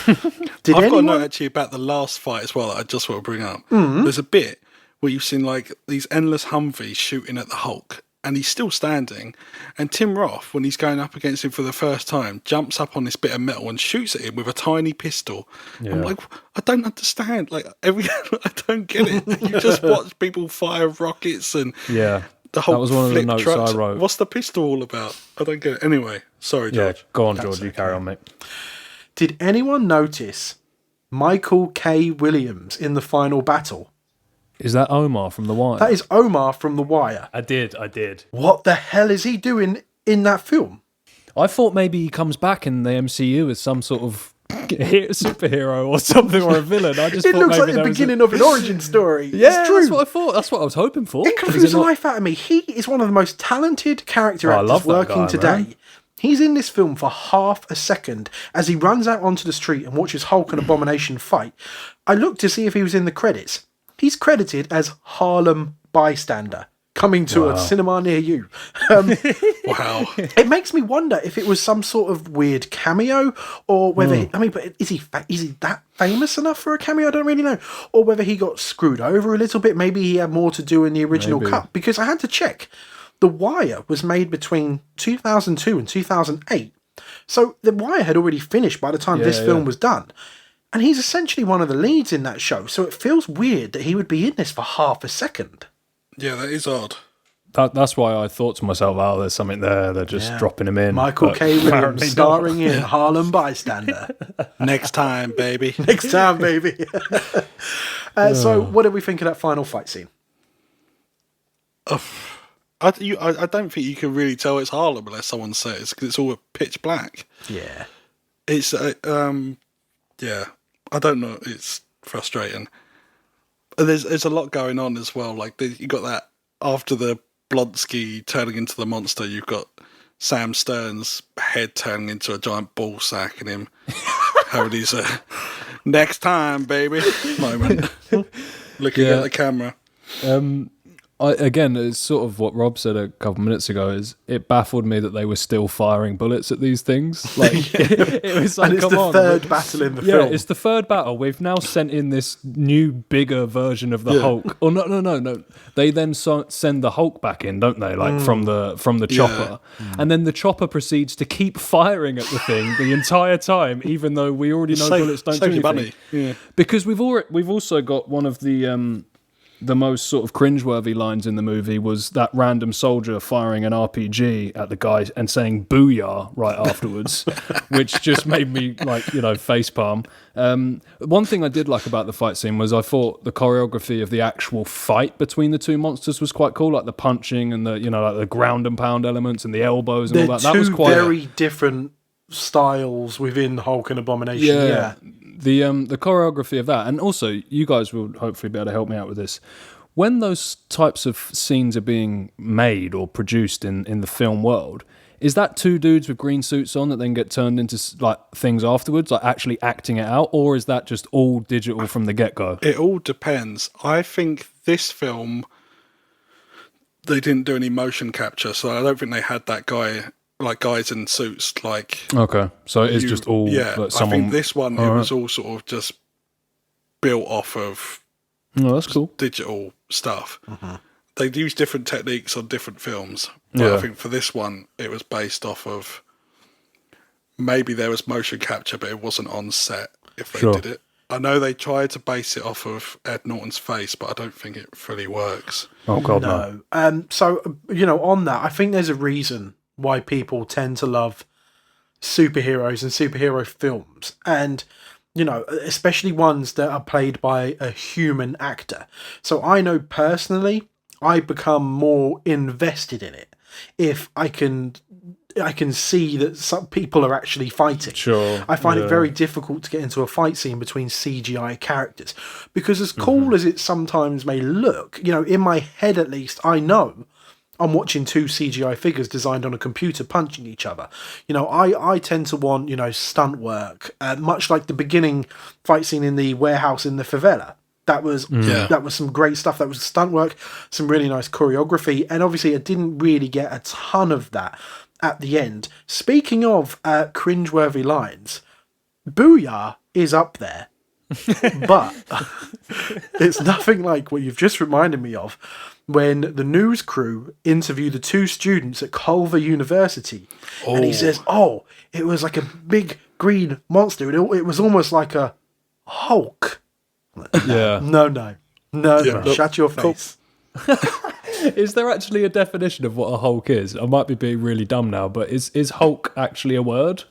I've got a note actually about the last fight as well that I just want to bring up. There's a bit where you've seen like these endless Humvees shooting at the Hulk, and he's still standing, and Tim Roth, when he's going up against him for the first time, jumps up on this bit of metal and shoots at him with a tiny pistol. I'm like, I don't understand. Like I don't get it. You just watch people fire rockets and the Hulk. That was one of the notes trucks. I wrote. What's the pistol all about? I don't get it. Anyway, sorry, George. Yeah, go on, George. You carry on, mate. Did anyone notice Michael K. Williams in the final battle? Is that Omar from The Wire? That is Omar from The Wire. I did. What the hell is he doing in that film? I thought maybe he comes back in the MCU as some sort of superhero or something, or a villain. I just it thought looks maybe like the beginning of an origin story. Yeah, it's true. That's what I thought. That's what I was hoping for. It confused the life out of me. He is one of the most talented character actors working today. Man. He's in this film for half a second as he runs out onto the street and watches Hulk and Abomination fight. I looked to see if he was in the credits. He's credited as Harlem Bystander, coming to a cinema near you. Wow. It makes me wonder if it was some sort of weird cameo, or whether but is he that famous enough for a cameo? I don't really know. Or whether he got screwed over a little bit. Maybe he had more to do in the original cut, because I had to check. The Wire was made between 2002 and 2008. So The Wire had already finished by the time this film was done. And he's essentially one of the leads in that show. So it feels weird that he would be in this for half a second. Yeah, that is odd. That's why I thought to myself, oh, there's something there. They're just dropping him in. Michael K. Williams starring in Harlem Bystander. Next time, baby. Next time, baby. So what did we think of that final fight scene? I don't think you can really tell it's Harlem unless someone says, because it's all pitch black. Yeah. It's, I don't know. It's frustrating. There's a lot going on as well. Like, you got that after the Blonsky turning into the monster, you've got Sam Stern's head turning into a giant ball sack and him having his Next time, baby. Moment. Looking at the camera. Again, it's sort of what Rob said a couple minutes ago. Is it baffled me that they were still firing bullets at these things? Like it was like, and it's the third battle in the film. Yeah, it's the third battle. We've now sent in this new, bigger version of the Hulk. Or no. They then send the Hulk back in, don't they? Like from the chopper, and then the chopper proceeds to keep firing at the thing the entire time, even though we already know bullets don't do anything. Money. Yeah. Because we've also got one of the most sort of cringeworthy lines in the movie was that random soldier firing an RPG at the guy and saying "booyah" right afterwards, which just made me facepalm. One thing I did like about the fight scene was I thought the choreography of the actual fight between the two monsters was quite cool, like the punching and the ground and pound elements and the elbows and all that. That was quite very different styles within Hulk and Abomination. Yeah. The choreography of that, and also you guys will hopefully be able to help me out with this. When those types of scenes are being made or produced in the film world, is that two dudes with green suits on that then get turned into like things afterwards, like actually acting it out, or is that just all digital from the get-go? It all depends. I think this film, they didn't do any motion capture, so I don't think they had that guy. Like guys in suits, okay, so it's just all I think this one was all sort of just built off of that's cool digital stuff. They use different techniques on different films, but I think for this one it was based off of maybe there was motion capture, but it wasn't on set if they did it. I know they tried to base it off of Ed Norton's face, but I don't think it fully works. Oh god, no. So on that, I think there's a reason why people tend to love superheroes and superhero films, and especially ones that are played by a human actor. So I know personally I become more invested in it if I can see that some people are actually fighting. Sure. I find it very difficult to get into a fight scene between CGI characters, because as cool as it sometimes may look, in my head at least, I know I'm watching two CGI figures designed on a computer punching each other. I tend to want, stunt work, much like the beginning fight scene in the warehouse in the favela. That was some great stuff. That was stunt work, some really nice choreography, and obviously I didn't really get a ton of that at the end. Speaking of cringeworthy lines, Booyah is up there, but it's nothing like what you've just reminded me of when the news crew interview the two students at Culver University. And he says, it was like a big green monster. It was almost like a Hulk. Yeah. No. Shut your face. Is there actually a definition of what a Hulk is? I might be being really dumb now, but is Hulk actually a word?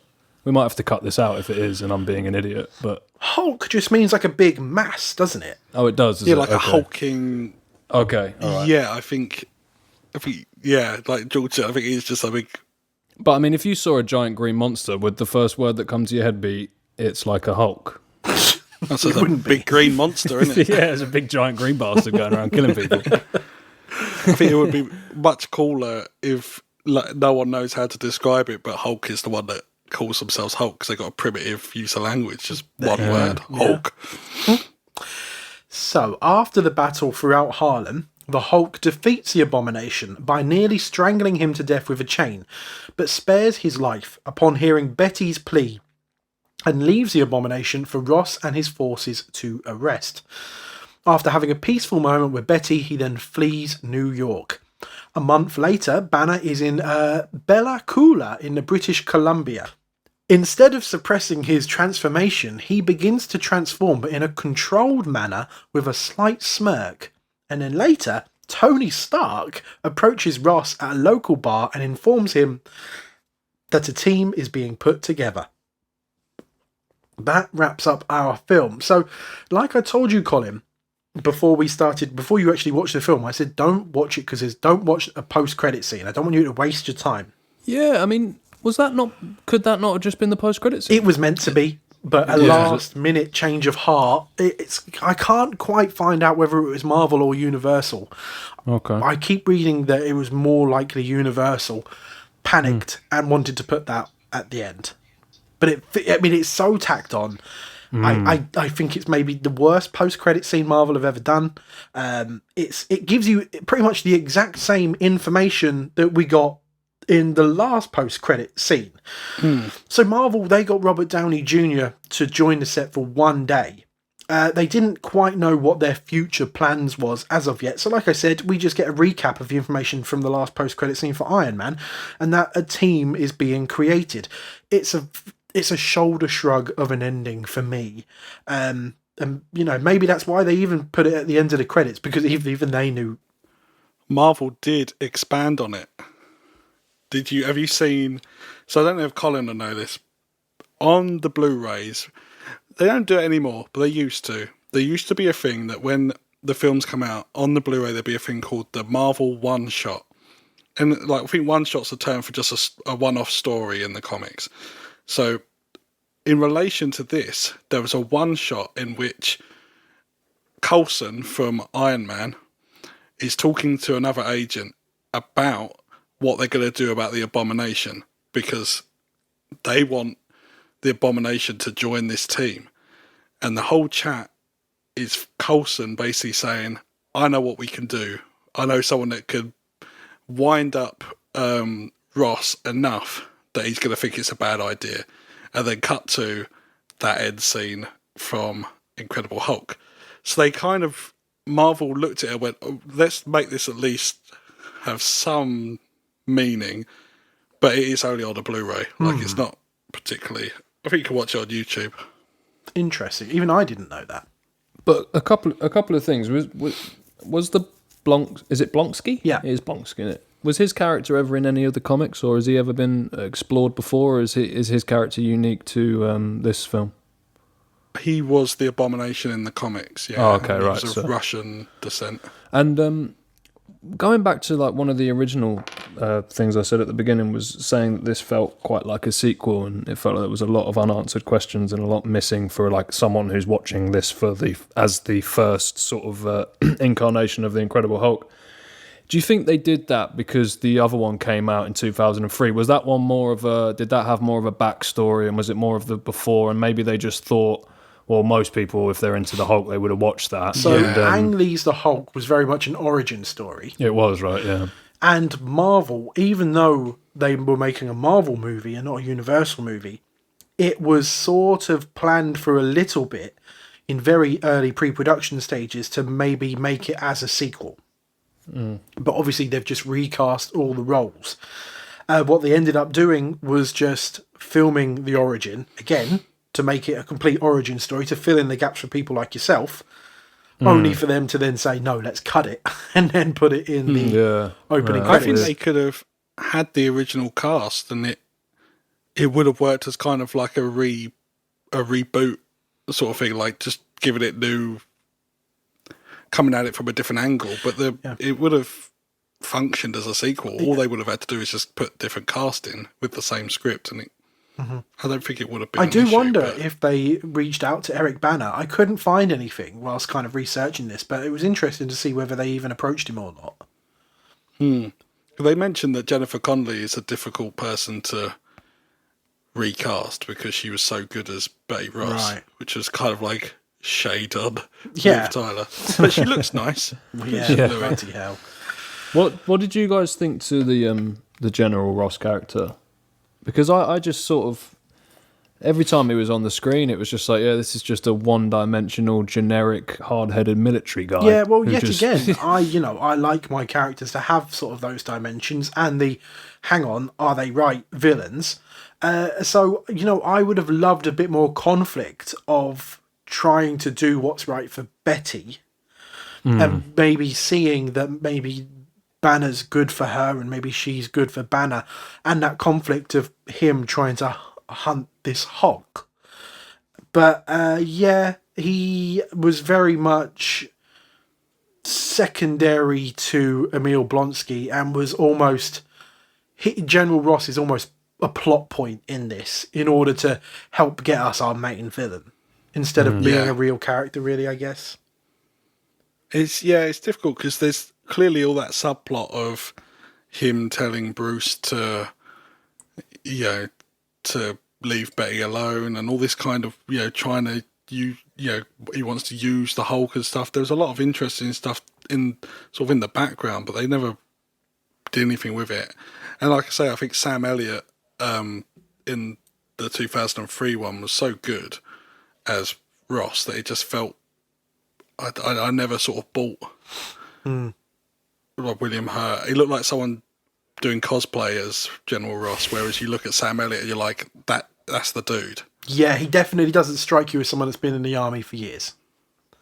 We might have to cut this out if it is and I'm being an idiot. But Hulk just means like a big mass, doesn't it? Oh, it does. Like a hulking. Okay. All right. Yeah, I think, like George said, I think he's just something. But I mean, if you saw a giant green monster, would the first word that comes to your head be, it's like a Hulk? That's a big green monster, isn't it? Yeah, it's a big giant green bastard going around killing people. I think it would be much cooler if no one knows how to describe it, but Hulk is the one that calls themselves Hulk because they got a primitive use of language, just one word, Hulk. So, after the battle throughout Harlem, the Hulk defeats the Abomination by nearly strangling him to death with a chain, but spares his life upon hearing Betty's plea, and leaves the Abomination for Ross and his forces to arrest. After having a peaceful moment with Betty, he then flees New York. A month later, Banner is in Bella Coola in the British Columbia. Instead of suppressing his transformation, he begins to transform, but in a controlled manner with a slight smirk. And then later, Tony Stark approaches Ross at a local bar and informs him that a team is being put together. That wraps up our film. So, like I told you, Colin, before you actually watched the film, I said don't watch it don't watch a post-credit scene. I don't want you to waste your time. Yeah, I mean, could that not have just been the post-credit scene? It was meant to be, but a last-minute change of heart. I can't quite find out whether it was Marvel or Universal. Okay. I keep reading that it was more likely Universal panicked and wanted to put that at the end. But it's so tacked on. I think it's maybe the worst post-credit scene Marvel have ever done. It gives you pretty much the exact same information that we got in the last post-credit scene. So Marvel, they got Robert Downey Jr. to join the set for one day. They didn't quite know what their future plans was as of yet. So like I said, we just get a recap of the information from the last post-credit scene for Iron Man, and that a team is being created. It's a shoulder shrug of an ending for me. And, maybe that's why they even put it at the end of the credits, because even they knew. Marvel did expand on it. Have you seen, so I don't know if Colin will know this, on the Blu-rays, they don't do it anymore, but they used to. There used to be a thing that when the films come out, on the Blu-ray there'd be a thing called the Marvel one-shot. And I think one-shot's a term for just a one-off story in the comics. So, in relation to this, there was a one-shot in which Coulson from Iron Man is talking to another agent about what they're going to do about the Abomination, because they want the Abomination to join this team. And the whole chat is Coulson basically saying, I know what we can do. I know someone that could wind up Ross enough that he's going to think it's a bad idea. And then cut to that end scene from Incredible Hulk. So they kind of, Marvel looked at it and went, oh, let's make this at least have some meaning, but it is only on a Blu-ray. Like, it's not particularly, I think you can watch it on YouTube. Interesting. Even I didn't know that. But a couple of things. Was the Blanc, is it Blonsky? Yeah. It is Blonsky, isn't it? Was his character ever in any of the comics, or has he ever been explored before, or is his character unique to this film? He was the Abomination in the comics, yeah. Oh, okay, right. He was of Russian descent. And going back to like one of the original things I said at the beginning was saying that this felt quite like a sequel, and it felt like there was a lot of unanswered questions and a lot missing for like someone who's watching this as the first sort of incarnation of the Incredible Hulk. Do you think they did that because the other one came out in 2003? Was that one did that have more of a backstory, and was it more of the before, and maybe they just thought, well, most people, if they're into the Hulk, they would have watched that. So Ang Lee's The Hulk was very much an origin story. It was, right, yeah. And Marvel, even though they were making a Marvel movie and not a Universal movie, it was sort of planned for a little bit in very early pre-production stages to maybe make it as a sequel. But obviously they've just recast all the roles. What they ended up doing was just filming the origin, again, to make it a complete origin story, to fill in the gaps for people like yourself, only for them to then say, no, let's cut it, and then put it in the opening I credits. think they could have had the original cast, and it would have worked as kind of like a reboot sort of thing, like just giving it new, coming at it from a different angle, but it would have functioned as a sequel. All they would have had to do is just put different cast in with the same script, and I don't think it would have been. I do wonder if they reached out to Eric Bana. I couldn't find anything whilst kind of researching this, but it was interesting to see whether they even approached him or not. They mentioned that Jennifer Connelly is a difficult person to recast because she was so good as Betty Ross, which was kind of like shade on Liv Tyler. But she looks nice. Bloody hell. What did you guys think to the General Ross character? Because I just sort of, every time he was on the screen, it was just like, this is just a one-dimensional, generic, hard-headed military guy. Yeah, well, again, I like my characters to have sort of those dimensions and the, hang on, are they right, villains. So, I would have loved a bit more conflict of trying to do what's right for Betty, and maybe seeing that maybe Banner's good for her and maybe she's good for Banner, and that conflict of him trying to hunt this Hulk. But he was very much secondary to Emil Blonsky and was almost, General Ross is almost a plot point in this in order to help get us our main villain instead of being a real character, really, I guess. It's difficult because there's clearly all that subplot of him telling Bruce to leave Betty alone, and all this kind of, trying to he wants to use the Hulk and stuff. There's a lot of interesting stuff in the background, but they never did anything with it. And like I say, I think Sam Elliott in the 2003 one was so good as Ross that it just felt I never sort of bought Rob William Hurt. He looked like someone doing cosplay as General Ross, whereas you look at Sam Elliott and you're like, that's the dude. Yeah, he definitely doesn't strike you as someone that's been in the army for years.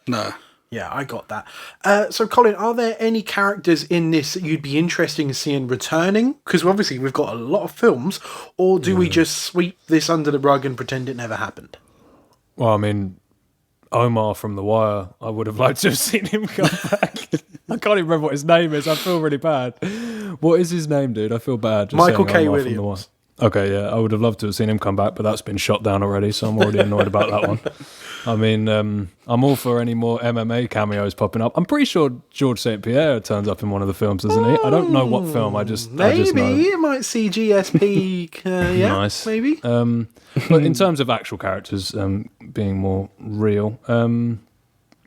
No. Yeah, I got that. So, Colin, are there any characters in this that you'd be interested in seeing returning? Because obviously we've got a lot of films, or do we just sweep this under the rug and pretend it never happened? Well, I mean, Omar from The Wire, I would have liked to have seen him come back. I can't even remember what his name is. I feel really bad. What is his name, dude? I feel bad. Just Michael saying K. Omar from The Wire. Williams. Okay, yeah, I would have loved to have seen him come back, but that's been shot down already, so I'm already annoyed about that one. I mean, I'm all for any more MMA cameos popping up. I'm pretty sure George St. Pierre turns up in one of the films, doesn't he? I don't know what film. I just know. It might see GSP. Yeah, nice, maybe. But in terms of actual characters being more real,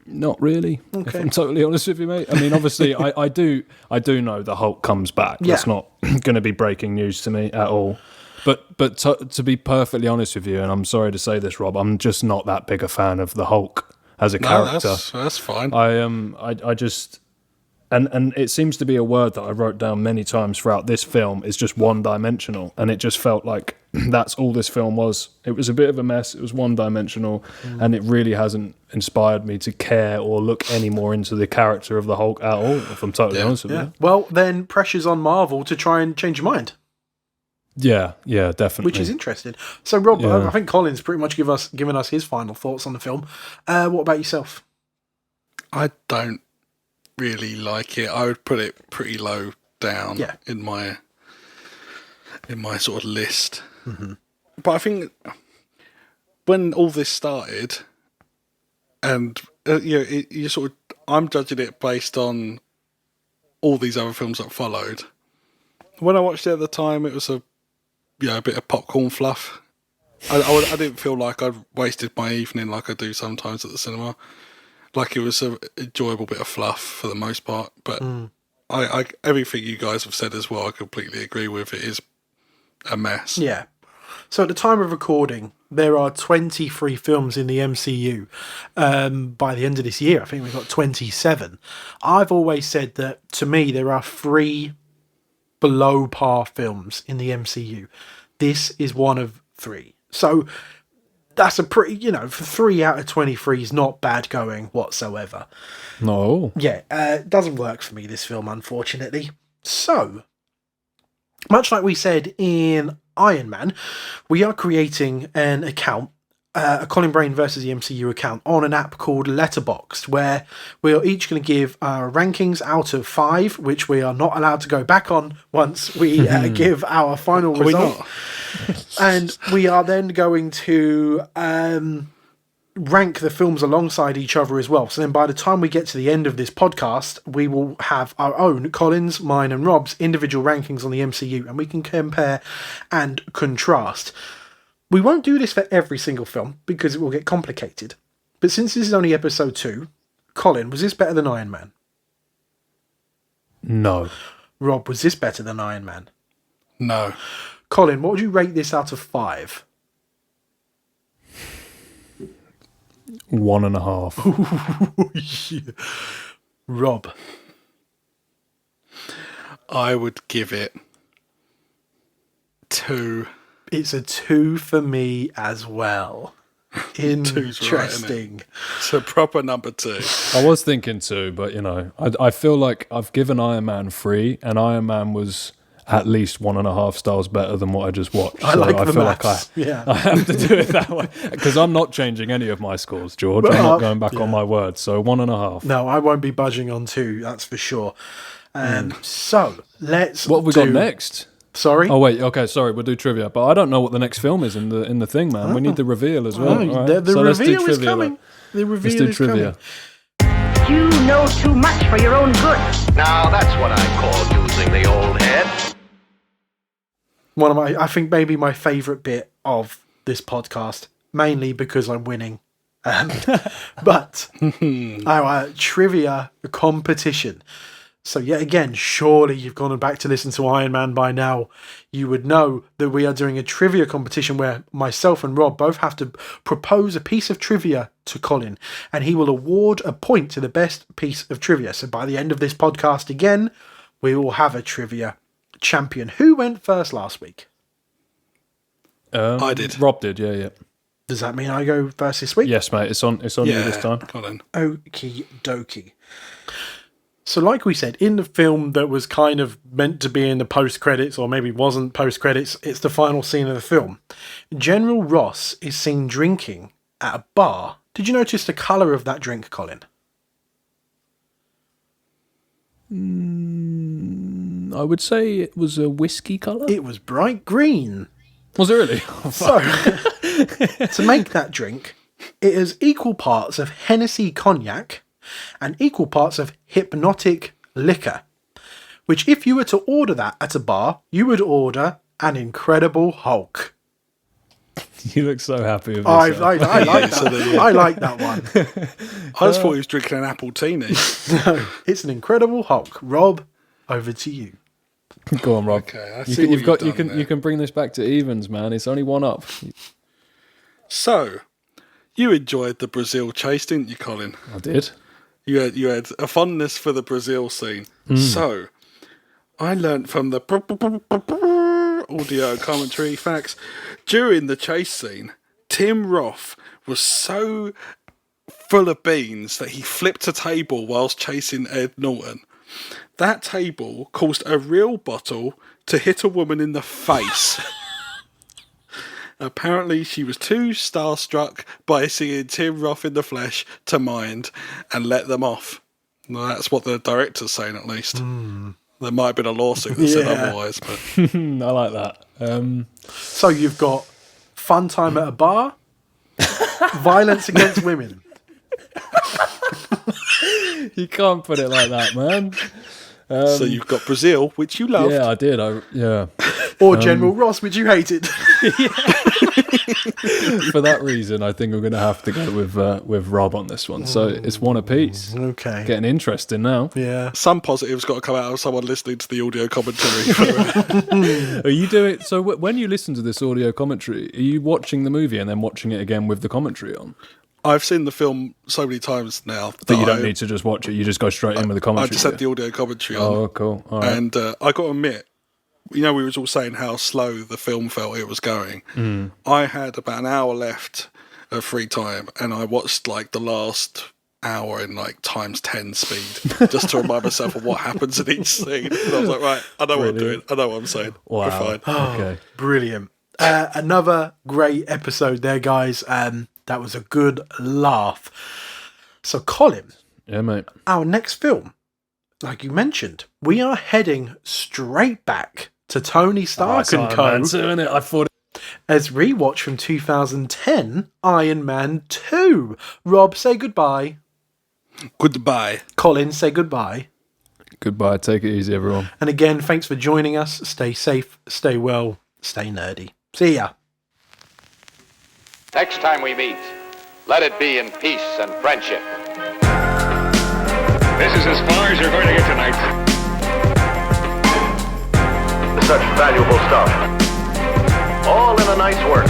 not really. Okay. If I'm totally honest with you, mate. I mean, obviously, I do know the Hulk comes back. Yeah. That's not going to be breaking news to me at all. But to be perfectly honest with you, and I'm sorry to say this, Rob, I'm just not that big a fan of the Hulk as a character. That's fine. I just and it seems to be a word that I wrote down many times throughout this film. Is just one-dimensional, and it just felt like that's all this film was. It was a bit of a mess. It was one-dimensional, and it really hasn't inspired me to care or look any more into the character of the Hulk at all. If I'm totally honest with you. Well, then pressure's on Marvel to try and change your mind. Yeah, definitely. Which is interesting. So, Rob, I think Colin's pretty much given us his final thoughts on the film. What about yourself? I don't really like it. I would put it pretty low down in my sort of list. Mm-hmm. But I think when all this started, and I'm judging it based on all these other films that followed. When I watched it at the time, it was a bit of popcorn fluff. I didn't feel like I'd wasted my evening like I do sometimes at the cinema. Like it was an enjoyable bit of fluff for the most part. But I everything you guys have said as well, I completely agree with. It is a mess. Yeah. So at the time of recording, there are 23 films in the MCU. By the end of this year, I think we've got 27. I've always said that, to me, there are 3 below par films in the MCU. This is one of 3. So that's a pretty, for 3 out of 23 is not bad going whatsoever. No. Yeah, it doesn't work for me, this film, unfortunately. So, much like we said in Iron Man, we are creating an account, a Colin Brain versus the MCU account, on an app called Letterboxd, where we are each going to give our rankings out of 5, which we are not allowed to go back on once we give our final result. And we are then going to rank the films alongside each other as well. So then by the time we get to the end of this podcast, we will have our own, Colin's, mine and Rob's, individual rankings on the MCU, and we can compare and contrast. We won't do this for every single film because it will get complicated. But since this is only episode 2, Colin, was this better than Iron Man? No. Rob, was this better than Iron Man? No. Colin, what would you rate this out of 5? 1.5. Rob. I would give it 2. It's a 2 for me as well. Interesting. Right, isn't it? It's a proper number 2. I was thinking 2, but I feel like I've given Iron Man 3, and Iron Man was at least 1.5 stars better than what I just watched. I feel like I have to do it that way because I'm not changing any of my scores, George. I'm not going back on my word. So 1.5. No, I won't be budging on 2. That's for sure. So let's. What have we got next? Sorry. Oh wait. Okay. Sorry. We'll do trivia, but I don't know what the next film is in the thing, man. We need the reveal as well. Oh, right? the So let's do reveal is trivia, coming. then. The reveal Let's do is trivia. coming. You know too much for your own good. Now that's what I call using the old head. I think maybe my favourite bit of this podcast, mainly because I'm winning. But our trivia competition. So yet again, surely you've gone back to listen to Iron Man by now. You would know that we are doing a trivia competition where myself and Rob both have to propose a piece of trivia to Colin, and he will award a point to the best piece of trivia. So by the end of this podcast again, we will have a trivia champion. Who went first last week? I did. Rob did, yeah. Does that mean I go first this week? Yes, mate. It's on you this time. Colin. Okie dokie. So like we said, in the film that was kind of meant to be in the post-credits, or maybe wasn't post-credits, it's the final scene of the film. General Ross is seen drinking at a bar. Did you notice the colour of that drink, Colin? I would say it was a whiskey colour. It was bright green. Was it really? So, to make that drink, it is equal parts of Hennessy cognac and equal parts of hypnotic liquor, which if you were to order that at a bar, you would order an Incredible Hulk. You look so happy with I this. like that. I like that one. I just thought he was drinking an apple teeny. No, it's an Incredible Hulk. Rob, over to you. Go on, Rob. Okay, I see what you've done there. You can bring this back to evens, man. It's only one up. So, you enjoyed the Brazil chase, didn't you, Colin? I did. You had a fondness for the Brazil scene. So, I learnt from the audio commentary facts. During the chase scene, Tim Roth was so full of beans that he flipped a table whilst chasing Ed Norton. That table caused a real bottle to hit a woman in the face. Apparently, she was too starstruck by seeing Tim Roth in the flesh to mind and let them off. Well, that's what the director's saying, at least. There might have been a lawsuit that said otherwise. But I like that. So you've got fun time at a bar, violence against women. You can't put it like that, man. so you've got Brazil, which you loved. Yeah, I did. Or General Ross, which you hated. For that reason, I think I'm going to have to go with Rob on this one. So it's one apiece. Okay. Getting interesting now. Yeah. Some positives got to come out of someone listening to the audio commentary. Are you doing so? When you listen to this audio commentary, are you watching the movie and then watching it again with the commentary on? I've seen the film so many times now That you don't need to just watch it. You just go straight in with the commentary. I just had the audio commentary on. Oh, cool. All right. And I got to admit, we was all saying how slow the film felt it was going. I had about an hour left of free time, and I watched like the last hour in like times 10 speed just to remind myself of what happens in each scene. And I was like, right, I know what I'm doing. I know what I'm saying. Wow. We're fine. Okay. Brilliant. Another great episode there, guys. That was a good laugh. So, Colin. Yeah, mate. Our next film, like you mentioned, we are heading straight back to Tony Stark and Co. I thought. As rewatch from 2010, Iron Man 2. Rob, say goodbye. Goodbye. Colin, say goodbye. Goodbye. Take it easy, everyone. And again, thanks for joining us. Stay safe, stay well, stay nerdy. See ya. Next time we meet, let it be in peace and friendship. This is as far as you're going to get tonight. Such valuable stuff. All in a night's work.